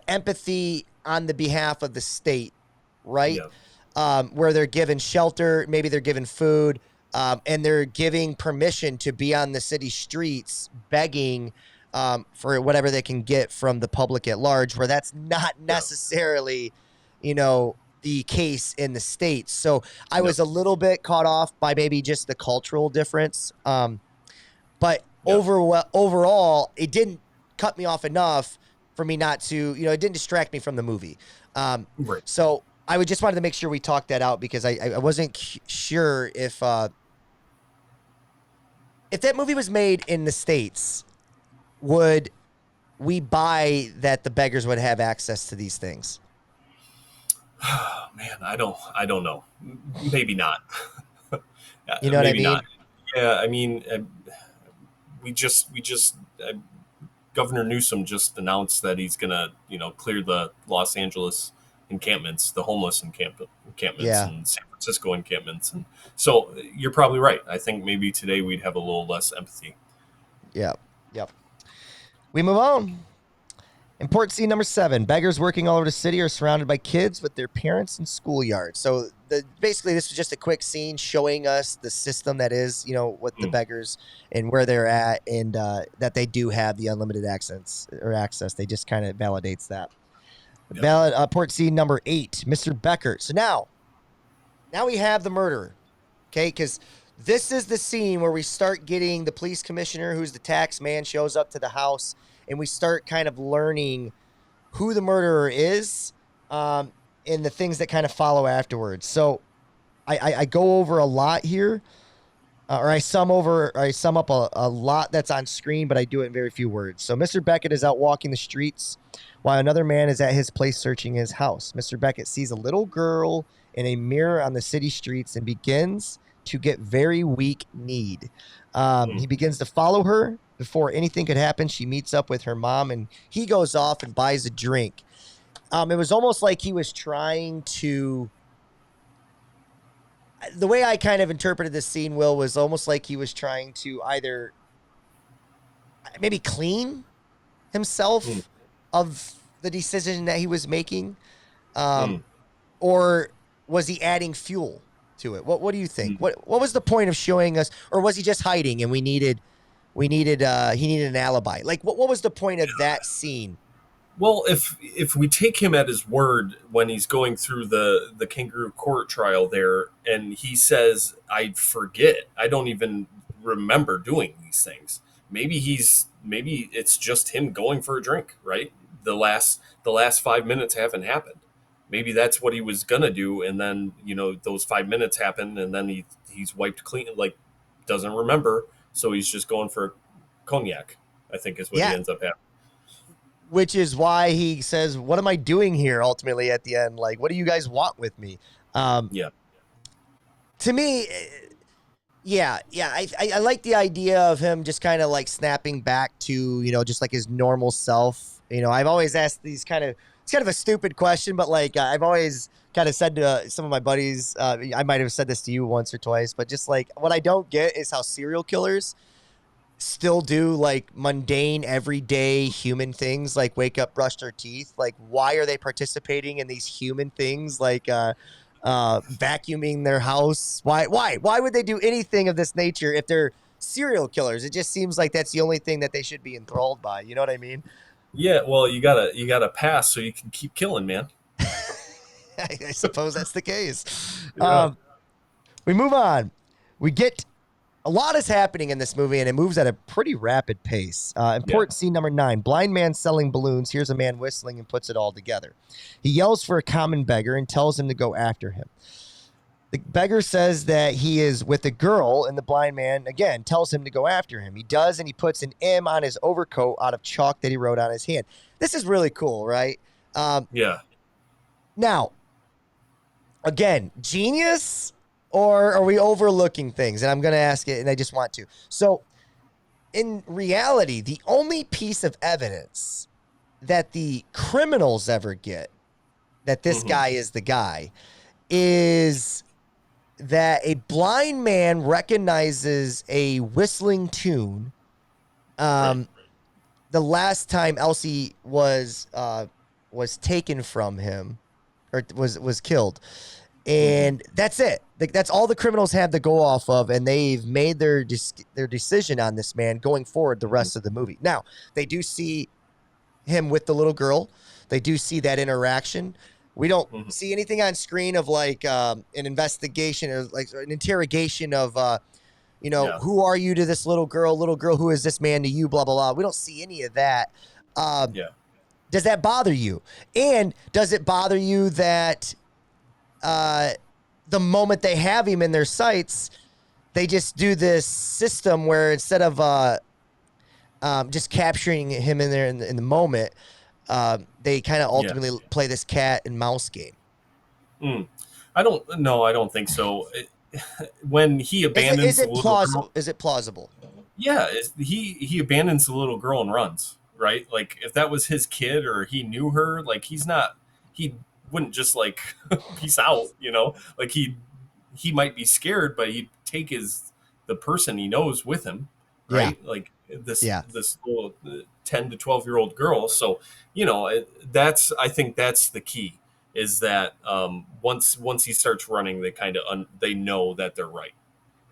empathy on the behalf of the state, right? Yeah. Where they're given shelter, maybe they're given food, and they're giving permission to be on the city streets begging for whatever they can get from the public at large, where that's not necessarily, the case in the States. So I was a little bit caught off by maybe just the cultural difference. But overall, it didn't cut me off enough for me not to, it didn't distract me from the movie. Right. So I just wanted to make sure we talked that out, because I wasn't sure if that movie was made in the States, would we buy that the beggars would have access to these things? Man, I don't know. Maybe not. You know what I mean? Not. Yeah, I mean, we just Governor Newsom just announced that he's gonna, clear the Los Angeles encampments, the homeless encampments, and San Francisco encampments, and so you're probably right. I think maybe today we'd have a little less empathy. Yep. We move on. Important scene number 7. Beggars working all over the city are surrounded by kids with their parents in schoolyards. So basically, this was just a quick scene showing us the system that is, what the beggars and where they're at, and that they do have the unlimited access. They just kind of validates that. Yep. Important scene number 8. Mr. Becker. So now we have the murderer. Okay, because this is the scene where we start getting the police commissioner, who's the tax man, shows up to the house. And we start kind of learning who the murderer is, and the things that kind of follow afterwards. So I go over a lot here, or I sum up a lot that's on screen, but I do it in very few words. So Mr. Beckett is out walking the streets while another man is at his place searching his house. Mr. Beckett sees a little girl in a mirror on the city streets and begins to get very weak-kneed. He begins to follow her. Before anything could happen, she meets up with her mom, and he goes off and buys a drink. It was almost like he was trying to... The way I kind of interpreted this scene, Will, was almost like he was trying to either maybe clean himself of the decision that he was making, or was he adding fuel to it? What do you think? What was the point of showing us, or was he just hiding and he needed an alibi? Like, what was the point of that scene? Well, if we take him at his word when he's going through the kangaroo court trial there, and he says, I forget, I don't even remember doing these things. Maybe it's just him going for a drink, right? The last 5 minutes haven't happened. Maybe that's what he was gonna do, and then those 5 minutes happen, and then he's wiped clean, like doesn't remember, so he's just going for cognac, I think is what he ends up having. Which is why he says, what am I doing here ultimately at the end? Like, what do you guys want with me? To me, I like the idea of him just kind of like snapping back to, just like his normal self. I've always asked these it's kind of a stupid question, but like I've always kind of said to some of my buddies, I might have said this to you once or twice, but just like what I don't get is how serial killers still do like mundane, everyday human things, like wake up, brush their teeth. Like, why are they participating in these human things, like vacuuming their house? Why would they do anything of this nature if they're serial killers? It just seems like that's the only thing that they should be enthralled by. You know what I mean? Yeah, well, you gotta pass so you can keep killing, man. I suppose that's the case. Yeah. We move on. We get a lot is happening in this movie, and it moves at a pretty rapid pace. Important scene number 9. Blind man selling balloons hears a man whistling and puts it all together. He yells for a common beggar and tells him to go after him. The beggar says that he is with a girl, and the blind man, again, tells him to go after him. He does, and he puts an M on his overcoat out of chalk that he wrote on his hand. This is really cool, right? Now, again, genius, or are we overlooking things? And I'm going to ask it, and I just want to. So, in reality, the only piece of evidence that the criminals ever get that this guy is the guy is that a blind man recognizes a whistling tune the last time Elsie was taken from him, or was killed. And that's it. That's all the criminals have to go off of, and they've made their decision on this man going forward the rest of the movie. Now, they do see him with the little girl. They do see that interaction. We don't see anything on screen of like an investigation or like an interrogation of, who are you to this little girl? Little girl, who is this man to you? Blah, blah, blah. We don't see any of that. Does that bother you? And does it bother you that the moment they have him in their sights, they just do this system where instead of just capturing him in there in the moment, they kind of ultimately play this cat and mouse game? I don't think so. When he abandons the little girl, is it plausible? Yeah, he abandons the little girl and runs, right? Like, if that was his kid or he knew her, like, he wouldn't just like peace out, like he might be scared, but he'd take the person he knows with him, right? Like this little, 10 to 12-year-old girl. So, I think that's the key, is that once he starts running, they kind of they know that they're right.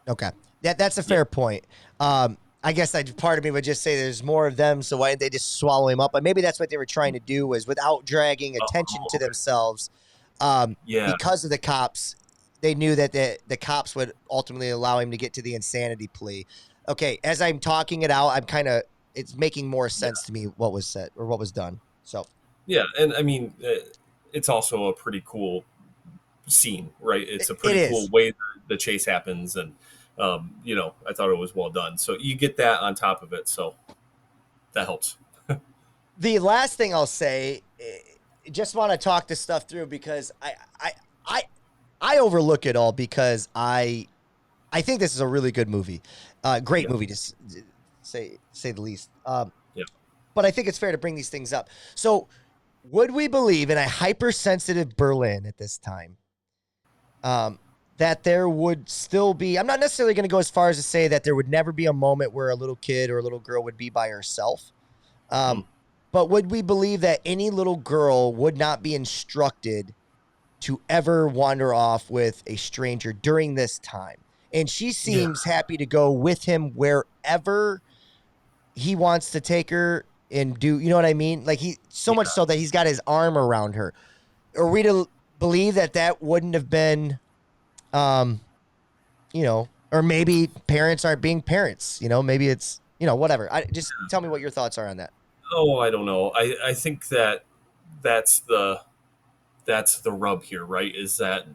Okay. That's a fair point. I guess part of me would just say there's more of them, so why didn't they just swallow him up? But maybe that's what they were trying to do, was without dragging attention to Okay. themselves. Yeah. Because of the cops, they knew that the cops would ultimately allow him to get to the insanity plea. Okay, as I'm talking it out, it's making more sense to me what was said or what was done. So Yeah, and I mean, it's also a pretty cool scene, right? It's a it pretty cool is. way the chase happens, and I thought it was well done. So you get that on top of it, so that helps. The last thing I'll say, just want to talk this stuff through because I overlook it all because I think this is a really good movie, great movie to say the least. Yeah. But I think it's fair to bring these things up. So, would we believe in a hypersensitive Berlin at this time, that there would still be? I'm not necessarily going to go as far as to say that there would never be a moment where a little kid or a little girl would be by herself. But would we believe that any little girl would not be instructed to ever wander off with a stranger during this time? And she seems happy to go with him wherever he wants to take her and do, you know what I mean? Like much so that he's got his arm around her. Are we to believe that wouldn't have been, or maybe parents aren't being parents, maybe it's, whatever. Just tell me what your thoughts are on that. Oh, I don't know. I think that's the rub here, right? Is that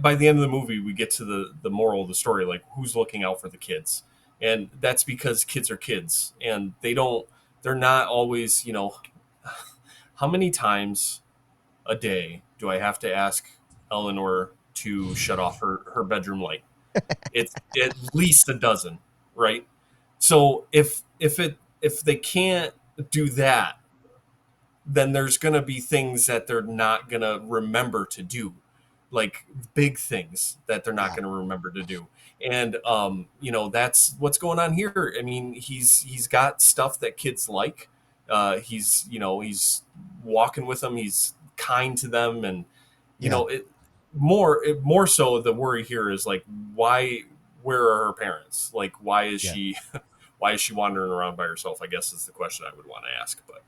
by the end of the movie, we get to the moral of the story, like who's looking out for the kids, and that's because kids are kids, and they're not always, how many times a day do I have to ask Eleanor to shut off her bedroom light? It's at least a dozen, right? So if they can't do that, then there's going to be things that they're not going to remember to do, like big things that they're not going to remember to do. And that's what's going on here. I mean, he's got stuff that kids like. He's walking with them. He's kind to them, and more so the worry here is like, where are her parents? Like, why is she wandering around by herself? I guess is the question I would want to ask. But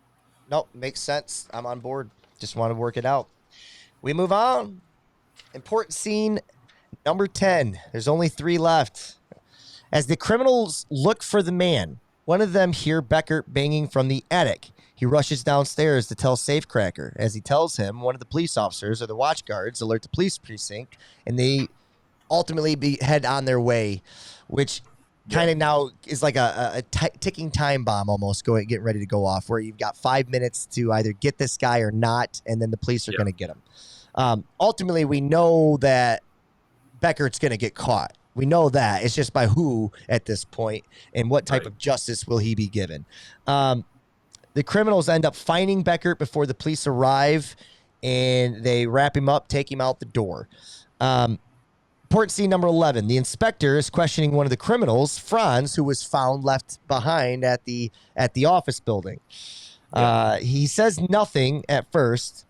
nope, makes sense. I'm on board. Just want to work it out. We move on. Important scene number 10. There's only 3 left. As the criminals look for the man, one of them hear Beckert banging from the attic. He rushes downstairs to tell Safecracker. As he tells him, one of the police officers or the watch guards alert the police precinct, and they ultimately head on their way, which kind of now is like a ticking time bomb almost getting ready to go off, where you've got 5 minutes to either get this guy or not, and then the police are going to get him. Ultimately, we know that Beckert's going to get caught. We know that. It's just by who at this point, and what type of justice will he be given. The criminals end up finding Beckert before the police arrive, and they wrap him up, take him out the door. Important scene number 11. The inspector is questioning one of the criminals, Franz, who was found left behind at the office building. He says nothing at first,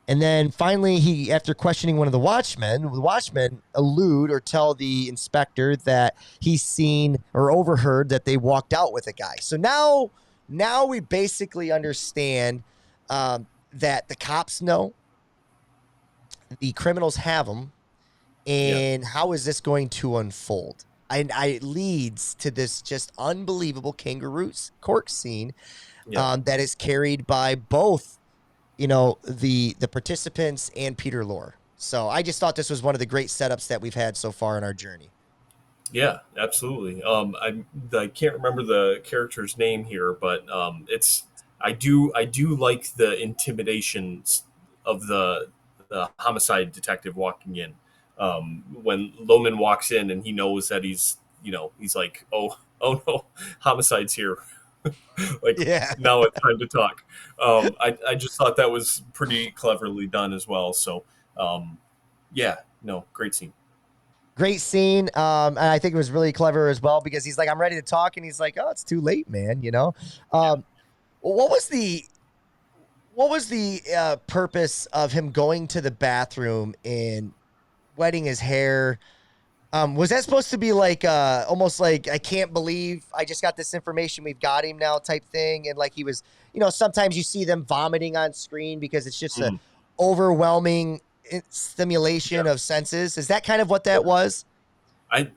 and then finally, after questioning one of the watchmen allude or tell the inspector that he's seen or overheard that they walked out with a guy. So now we basically understand that the cops know, the criminals have them. And how is this going to unfold? And it leads to this just unbelievable kangaroo court scene that is carried by both, the participants and Peter Lorre. So I just thought this was one of the great setups that we've had so far in our journey. Yeah, absolutely. I can't remember the character's name here, but I do like the intimidation of the homicide detective walking in. When Lohman walks in and he knows that he's like, oh no, homicide's here. Now it's time to talk. I just thought that was pretty cleverly done as well. So, great scene. Great scene. And I think it was really clever as well because he's like, I'm ready to talk. And he's like, oh, it's too late, man. What was the purpose of him going to the bathroom and wetting his hair? Was that supposed to be like almost like I can't believe I just got this information, we've got him now type thing? And like he was, sometimes you see them vomiting on screen because it's just a overwhelming stimulation of senses. Is that kind of what that was? I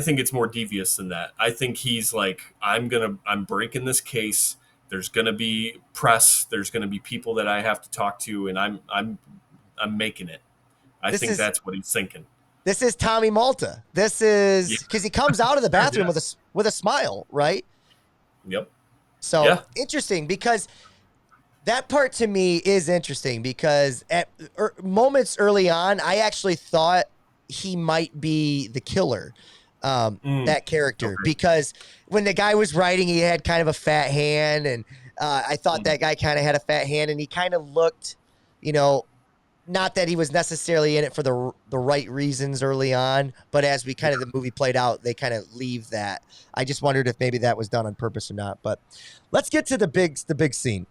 think it's more devious than that. I think he's like, I'm breaking this case. There's gonna be press. There's gonna be people that I have to talk to, and I'm making it. I think that's what he's thinking. This is Tommy Malta. This is because he comes out of the bathroom with a smile, right? Yep. So interesting because that part to me is interesting because at moments early on, I actually thought he might be the killer, that character, because when the guy was writing, he had kind of a fat hand, and I thought that guy kind of had a fat hand, and he kind of looked, not that he was necessarily in it for the right reasons early on, but as we kind of the movie played out, they kind of leave that. I just wondered if maybe that was done on purpose or not. But let's get to the big scene.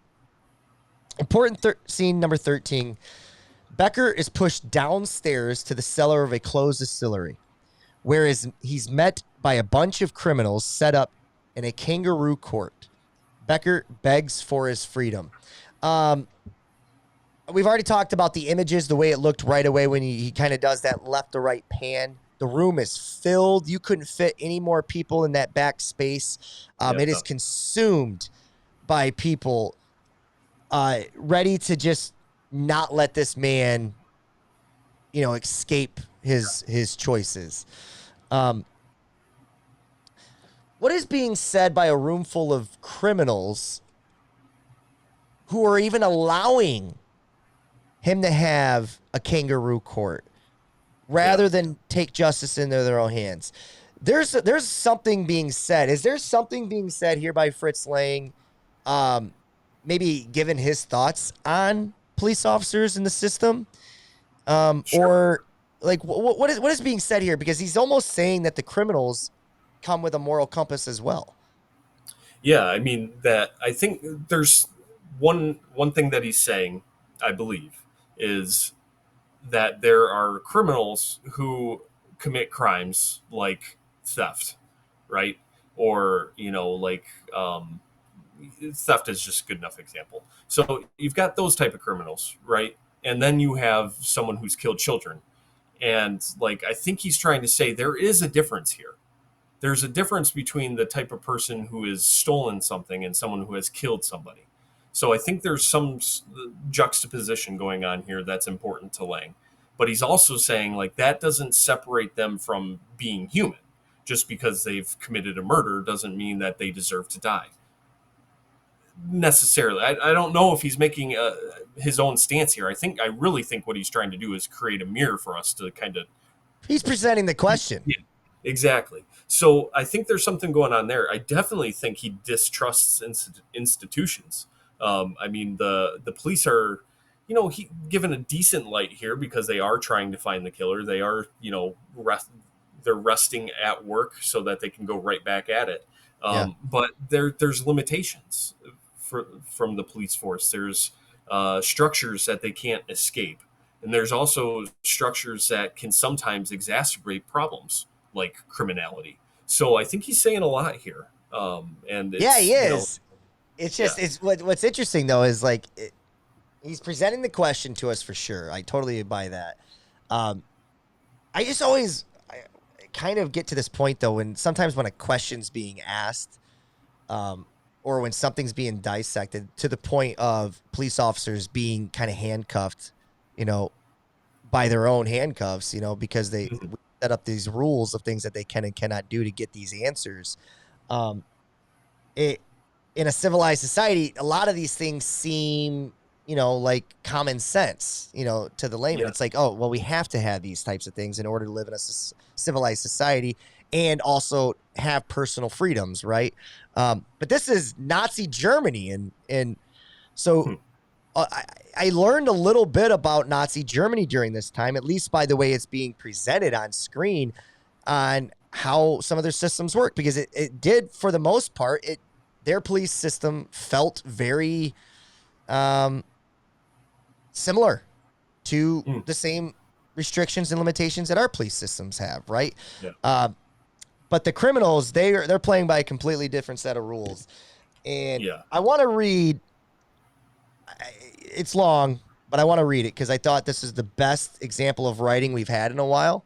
Important scene number 13. Becker is pushed downstairs to the cellar of a closed distillery, where he's met by a bunch of criminals set up in a kangaroo court. Becker begs for his freedom. We've already talked about the images, the way it looked right away when he kind of does that left to right pan. The room is filled. You couldn't fit any more people in that back space. It is consumed by people ready to just not let this man, escape his choices. What is being said by a room full of criminals who are even allowing him to have a kangaroo court rather than take justice into their own hands? There's something being said. Is there something being said here by Fritz Lang, maybe given his thoughts on police officers in the system? Or like what is being said here? Because he's almost saying that the criminals come with a moral compass as well. Yeah, I mean that. I think there's one thing that he's saying, I believe, is that there are criminals who commit crimes like theft, right? Or theft is just a good enough example. So you've got those type of criminals, right? And then you have someone who's killed children. And I think he's trying to say there is a difference here. There's a difference between the type of person who has stolen something and someone who has killed somebody. So I think there's some juxtaposition going on here that's important to Lang. But he's also saying that doesn't separate them from being human. Just because they've committed a murder doesn't mean that they deserve to die. Necessarily. I don't know if he's making his own stance here. I really think what he's trying to do is create a mirror for us to kind of... He's presenting the question. Yeah, exactly. So I think there's something going on there. I definitely think he distrusts institutions. I mean, the police are, given a decent light here because they are trying to find the killer. They are, they're resting at work so that they can go right back at it. But there's limitations from the police force. There's structures that they can't escape. And there's also structures that can sometimes exacerbate problems like criminality. So I think he's saying a lot here. And it's, he is. It's just it's what's interesting though is he's presenting the question to us for sure. I totally buy that. I just always kind of get to this point though when sometimes when a question's being asked, or when something's being dissected to the point of police officers being kind of handcuffed, by their own handcuffs, because they set up these rules of things that they can and cannot do to get these answers. In a civilized society, a lot of these things seem, like common sense, to the layman. Yeah. It's like, oh, well, we have to have these types of things in order to live in a civilized society and also have personal freedoms, right? But this is Nazi Germany. And so I learned a little bit about Nazi Germany during this time, at least by the way it's being presented on screen, on how some of their systems work, because it did, for the most part, their police system felt very similar to the same restrictions and limitations that our police systems have, right? Yeah. But the criminals, they're playing by a completely different set of rules. And I want to read, it's long, but I want to read it because I thought this is the best example of writing we've had in a while.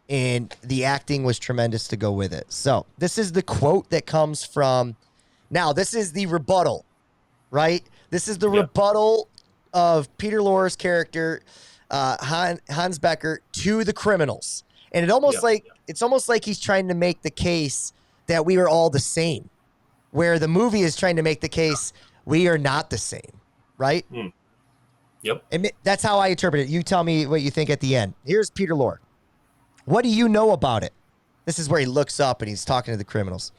And the acting was tremendous to go with it. So this is the quote that comes from, now this is the rebuttal, right? This is the rebuttal of Peter Lorre's character, Hans Becker, to the criminals. And it's almost like he's trying to make the case that we are all the same, where the movie is trying to make the case we are not the same, right? Yep. And that's how I interpret it. You tell me what you think at the end. Here's Peter Lorre. What do you know about it? This is where he looks up and he's talking to the criminals.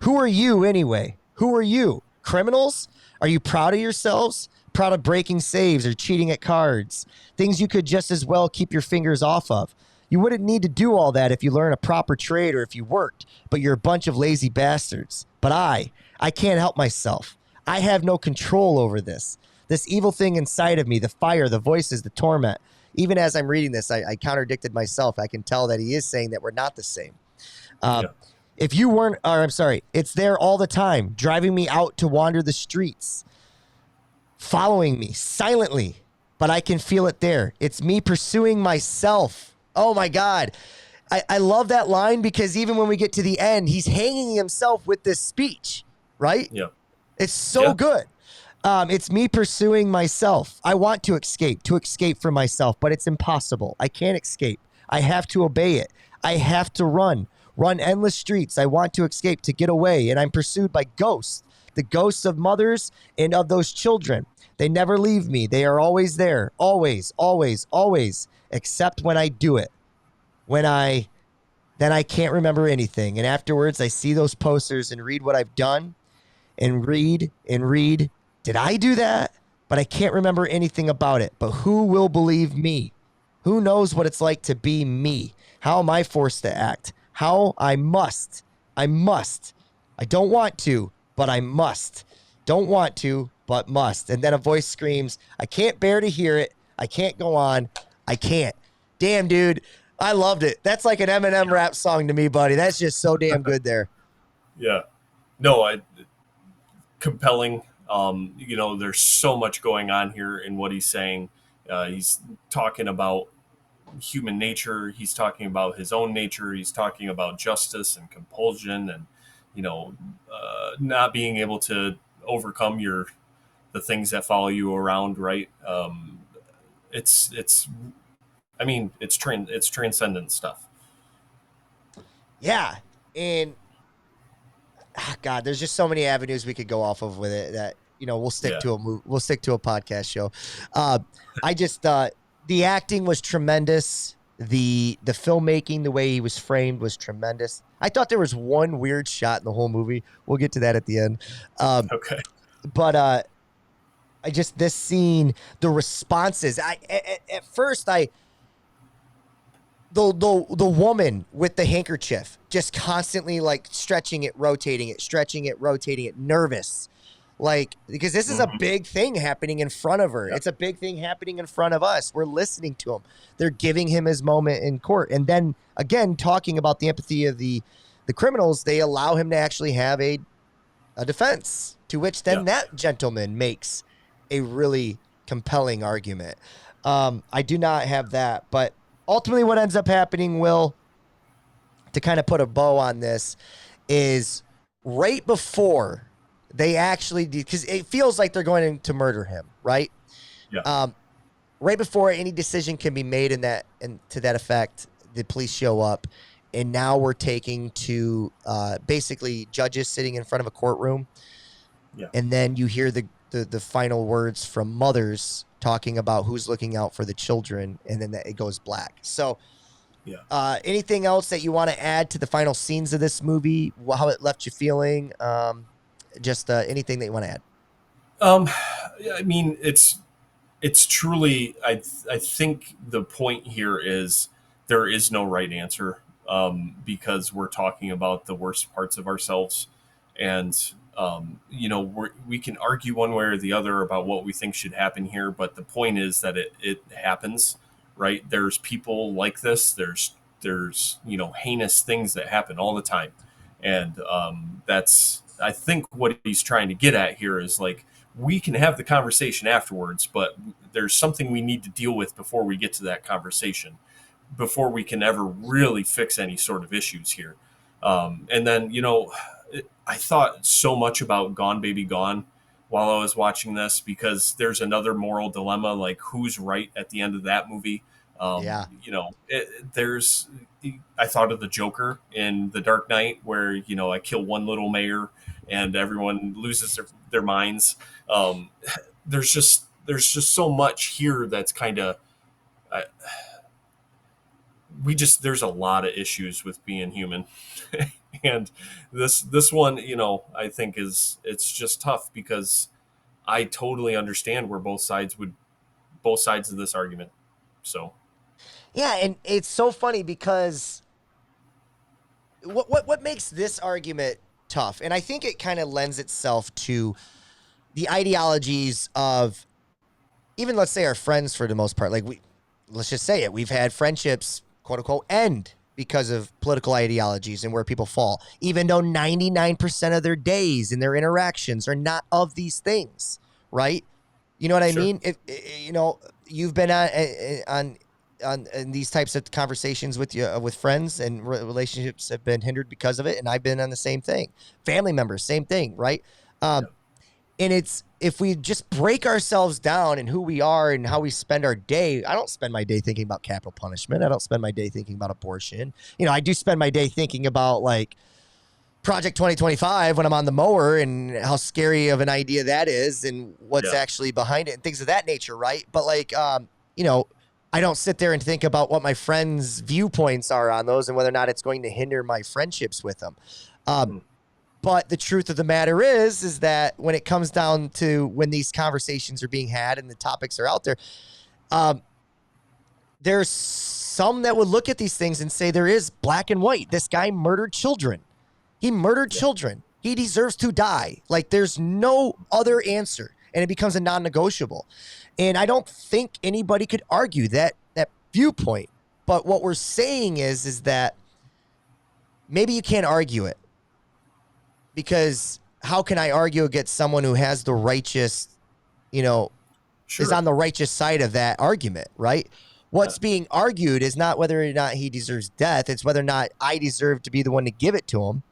Who are you anyway? Who are you? Criminals? Are you proud of yourselves? Proud of breaking saves or cheating at cards? Things you could just as well keep your fingers off of. You wouldn't need to do all that if you learn a proper trade or if you worked, but you're a bunch of lazy bastards. But I can't help myself. I have no control over this. This evil thing inside of me, the fire, the voices, the torment. Even as I'm reading this, I contradicted myself. I can tell that he is saying that we're not the same. If you weren't, or I'm sorry, it's there all the time, driving me out to wander the streets, following me silently, but I can feel it there. It's me pursuing myself. Oh my God. I love that line because even when we get to the end, he's hanging himself with this speech, right? Yeah. It's so good. It's me pursuing myself. I want to escape from myself, but it's impossible. I can't escape. I have to obey it. I have to run endless streets. I want to escape, to get away, and I'm pursued by ghosts, the ghosts of mothers and of those children. They never leave me. They are always there, always, always, always, except when I do it. Then I can't remember anything. And afterwards, I see those posters and read what I've done and read. Did I do that? But I can't remember anything about it. But who will believe me? Who knows what it's like to be me? How am I forced to act? How I must. I don't want to, but I must. Don't want to, but must. And then a voice screams, I can't bear to hear it. I can't go on. I can't. Damn, dude. I loved it. That's like an Eminem rap song to me, buddy. That's just so damn good there. Yeah. No, compelling. There's so much going on here in what he's saying. He's talking about human nature. He's talking about his own nature. He's talking about justice and compulsion and, not being able to overcome the things that follow you around. Right. It's transcendent stuff. Yeah. And God, there's just so many avenues we could go off of with it that, we'll stick to a podcast show. I just the acting was tremendous. The filmmaking, the way he was framed was tremendous. I thought there was one weird shot in the whole movie. We'll get to that at the end. Okay. But this scene, the responses, at first the woman with the handkerchief just constantly like stretching it, rotating it, nervous. Like, because this is a big thing happening in front of her. Yep. It's a big thing happening in front of us. We're listening to him. They're giving him his moment in court. And then again, talking about the empathy of the criminals, they allow him to actually have a defense, to which then that gentleman makes a really compelling argument. I do not have that, but ultimately what ends up happening, Will, to kind of put a bow on this, is right before they actually do, because it feels like they're going to murder him, right? Yeah. Right before any decision can be made to that effect, the police show up, and now we're taking to basically judges sitting in front of a courtroom. Yeah. And then you hear the final words from mothers talking about who's looking out for the children, and then it goes black. So anything else that you want to add to the final scenes of this movie, how it left you feeling? Just anything that you want to add? Um, I mean, it's truly. I think the point here is there is no right answer, because we're talking about the worst parts of ourselves, and we can argue one way or the other about what we think should happen here. But the point is that it happens, right? There's people like this. There's heinous things that happen all the time, and that's I think what he's trying to get at here is like we can have the conversation afterwards, but there's something we need to deal with before we get to that conversation, before we can ever really fix any sort of issues here. And then, I thought so much about Gone Baby Gone while I was watching this, because there's another moral dilemma, like who's right at the end of that movie. Yeah. There's, I thought of the Joker in The Dark Knight, where, I kill one little mayor and everyone loses their minds. Um, there's just so much here that's kind of, there's a lot of issues with being human. And this one, I think it's just tough, because I totally understand where both sides of this argument. So Yeah, and it's so funny because what makes this argument tough, and I think it kind of lends itself to the ideologies of even, let's say, our friends for the most part. Like, let's just say it, we've had friendships, quote unquote, end because of political ideologies and where people fall, even though 99% of their days and their interactions are not of these things, right? You know what I sure. mean? If you've been on in these types of conversations with friends, and relationships have been hindered because of it, and I've been on the same thing. Family members, same thing, right? Yeah. And it's, if we just break ourselves down and who we are and how we spend our day. I don't spend my day thinking about capital punishment. I don't spend my day thinking about abortion. I do spend my day thinking about, like, Project 2025 when I'm on the mower, and how scary of an idea that is, and what's Yeah. actually behind it, and things of that nature, right? But, like, I don't sit there and think about what my friends' viewpoints are on those, and whether or not it's going to hinder my friendships with them. Mhm. But the truth of the matter is that when it comes down to when these conversations are being had and the topics are out there, um, there's some that would look at these things and say there is black and white. This guy murdered children. He murdered children. He deserves to die. Like, there's no other answer, and it becomes a non-negotiable. And I don't think anybody could argue that viewpoint. But what we're saying is that maybe you can't argue it, because how can I argue against someone who has the righteous, is Sure. on the righteous side of that argument, right? What's being argued is not whether or not he deserves death. It's whether or not I deserve to be the one to give it to him.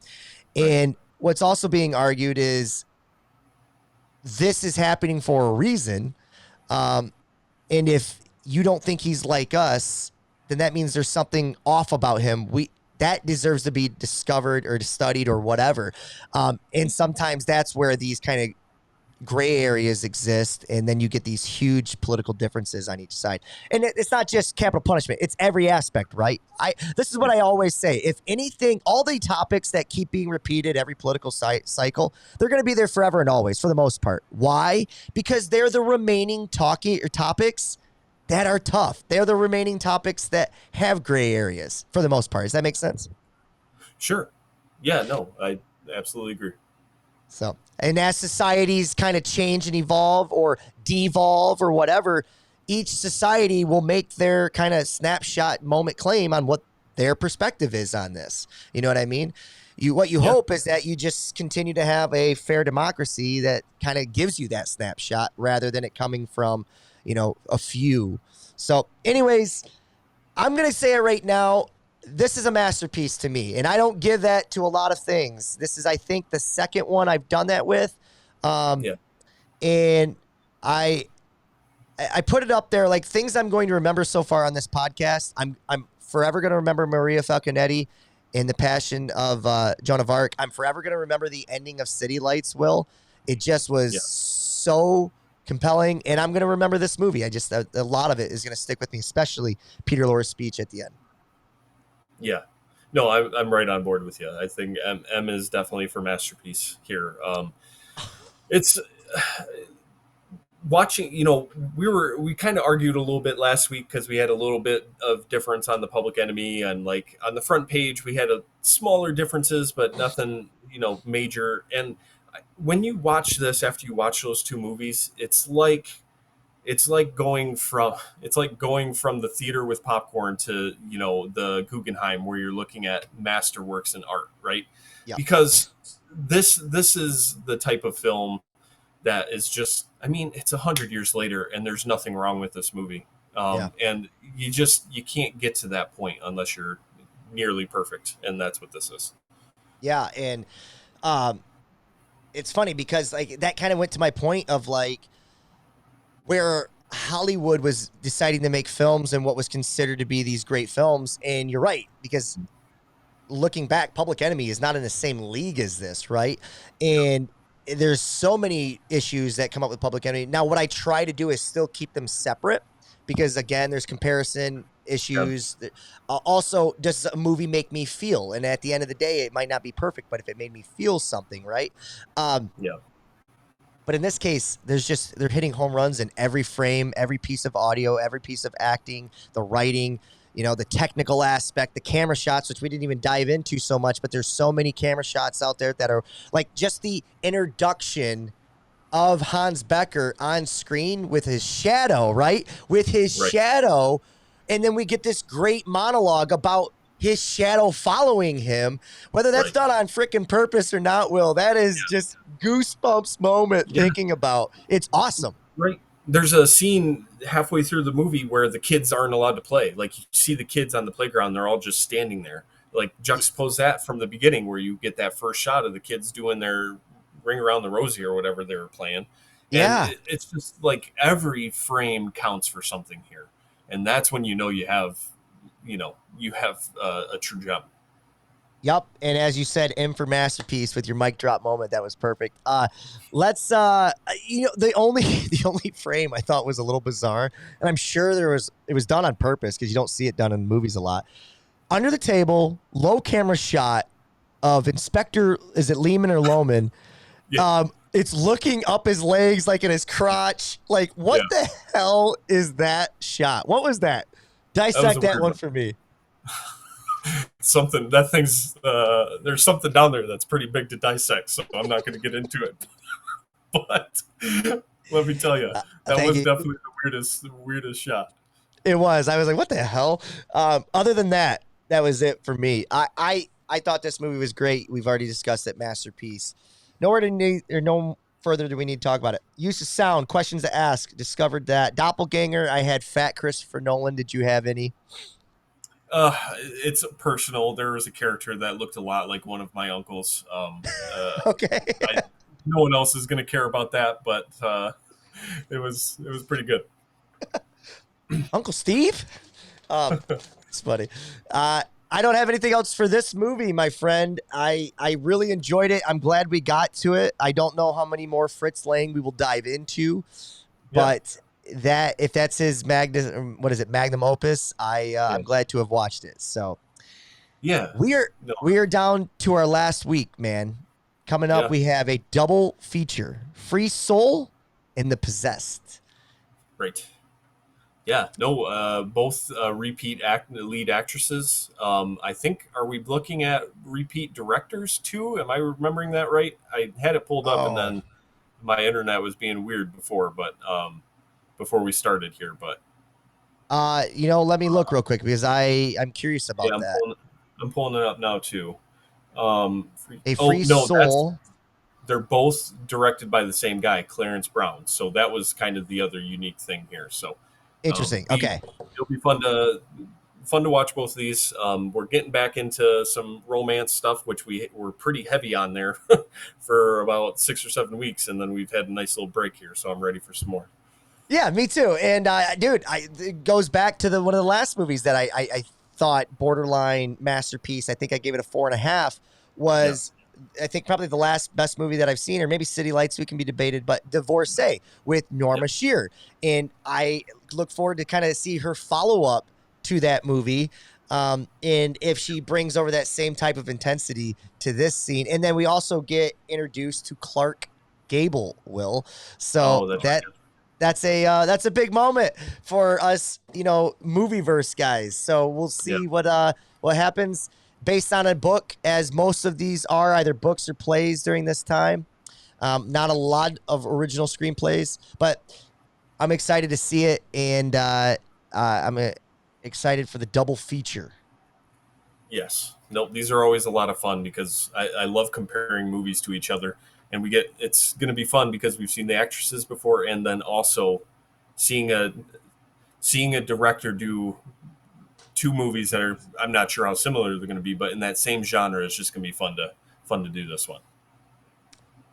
Right. And what's also being argued is this is happening for a reason. And if you don't think he's like us, then that means there's something off about him. That deserves to be discovered or studied or whatever. And sometimes that's where these kind of gray areas exist, and then you get these huge political differences on each side. And it's not just capital punishment, it's every aspect, right? This is what I always say. If anything, all the topics that keep being repeated every political cycle, they're going to be there forever and always, for the most part. Why? Because they're the remaining topics that are tough. They're the remaining topics that have gray areas, for the most part. Does that make sense? Sure. Yeah, no, I absolutely agree. So, and as societies kind of change and evolve or devolve or whatever, each society will make their kind of snapshot moment claim on what their perspective is on this. You know what I mean? What you hope is that you just continue to have a fair democracy that kind of gives you that snapshot, rather than it coming from, a few. So anyways, I'm going to say it right now. This is a masterpiece to me, and I don't give that to a lot of things. This is, I think, the second one I've done that with. Yeah. And I put it up there, like, things I'm going to remember so far on this podcast. I'm forever going to remember Maria Falconetti and the Passion of Joan of Arc. I'm forever going to remember the ending of City Lights, Will. It just was so compelling, and I'm going to remember this movie. A lot of it is going to stick with me, especially Peter Lorre's speech at the end. Yeah. No, I'm right on board with you. I think M is definitely for masterpiece here. It's watching, we kind of argued a little bit last week because we had a little bit of difference on the Public Enemy, and like on the front page we had a smaller differences, but nothing, major. And when you watch this after you watch those two movies, it's like going from the theater with popcorn to the Guggenheim, where you're looking at masterworks in art, right? Yep. Because this is the type of film that is just, I mean, it's 100 years later and there's nothing wrong with this movie. And you can't get to that point unless you're nearly perfect. And that's what this is. Yeah. And it's funny because like that kind of went to my point of like where Hollywood was deciding to make films and what was considered to be these great films. And you're right, because looking back, Public Enemy is not in the same league as this, right? And there's so many issues that come up with Public Enemy. Now, what I try to do is still keep them separate because, again, there's comparison issues. Yep. Also, does a movie make me feel? And at the end of the day, it might not be perfect, but if it made me feel something, right? Yeah. But in this case, they're hitting home runs in every frame, every piece of audio, every piece of acting, the writing, the technical aspect, the camera shots, which we didn't even dive into so much, but there's so many camera shots out there that are like just the introduction of Hans Becker on screen with his shadow, right? With his shadow. And then we get this great monologue about his shadow following him, whether that's done on freaking purpose or not, Will. That is just goosebumps moment thinking about. It's awesome. Right. There's a scene halfway through the movie where the kids aren't allowed to play. Like, you see the kids on the playground, they're all just standing there. Like, juxtapose that from the beginning where you get that first shot of the kids doing their Ring Around the Rosie or whatever they were playing. And it's just like every frame counts for something here. And that's when you have a true gem. Yep. And as you said, M for masterpiece with your mic drop moment. That was perfect. Let's the only frame I thought was a little bizarre, and I'm sure it was done on purpose because you don't see it done in movies a lot. Under the table, low camera shot of Inspector, is it Lehman or Lohman? Yeah. It's looking up his legs, like in his crotch. Like, what the hell is that shot? What was that? Dissect that one for me. Something that thing's there's something down there that's pretty big to dissect, so I'm not going to get into it. But let me tell you, that was definitely the weirdest shot. It was. I was like, what the hell? Other than that, that was it for me. I thought this movie was great. We've already discussed it. Masterpiece. No further do we need to talk about it. Use of sound, questions to ask. Discovered that. Doppelganger, I had Fat Christopher Nolan. Did you have any? It's personal. There was a character that looked a lot like one of my uncles. Okay. No one else is going to care about that, but it was pretty good. Uncle Steve? It's funny. I don't have anything else for this movie, my friend. I really enjoyed it. I'm glad we got to it. I don't know how many more Fritz Lang we will dive into, but if that's his magnum opus, I'm glad to have watched it. So we are down to our last week, man. Coming up, we have a double feature: Free Soul and The Possessed. Right. Yeah. No. Both repeat lead actresses. I think, are we looking at repeat directors too? Am I remembering that right? I had it pulled up and then my internet was being weird before we started here. But let me look real quick because I'm curious about that. I'm pulling it up now too. Free Soul. They're both directed by the same guy, Clarence Brown. So that was kind of the other unique thing here. So interesting. Okay, it'll be fun to watch both of these. We're getting back into some romance stuff, which we were pretty heavy on there for about 6 or 7 weeks, and then we've had a nice little break here. So I'm ready for some more. Yeah, me too. And it goes back to one of the last movies that I thought borderline masterpiece. I think I gave it a 4.5. Was I think probably the last best movie that I've seen, or maybe City Lights, we can be debated, but Divorcee with Norma Shear. And I look forward to kind of see her follow up to that movie. And if she brings over that same type of intensity to this scene. And then we also get introduced to Clark Gable, Will. So That's a big moment for us, movieverse guys. So we'll see what happens based on a book, as most of these are either books or plays during this time. Not a lot of original screenplays, but I'm excited to see it, and I'm excited for the double feature. Yes. Nope. These are always a lot of fun because I love comparing movies to each other, and it's going to be fun because we've seen the actresses before, and then also seeing a director do two movies that are, I'm not sure how similar they're going to be, but in that same genre, it's just going to be fun to do this one.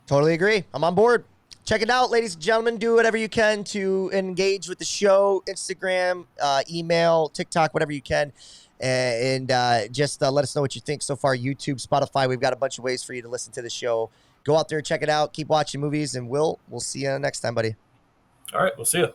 Totally agree. I'm on board. Check it out, ladies and gentlemen. Do whatever you can to engage with the show. Instagram, email, TikTok, whatever you can. And just let us know what you think so far. YouTube, Spotify, we've got a bunch of ways for you to listen to the show. Go out there, check it out, keep watching movies, and we'll see you next time, buddy. All right, we'll see you.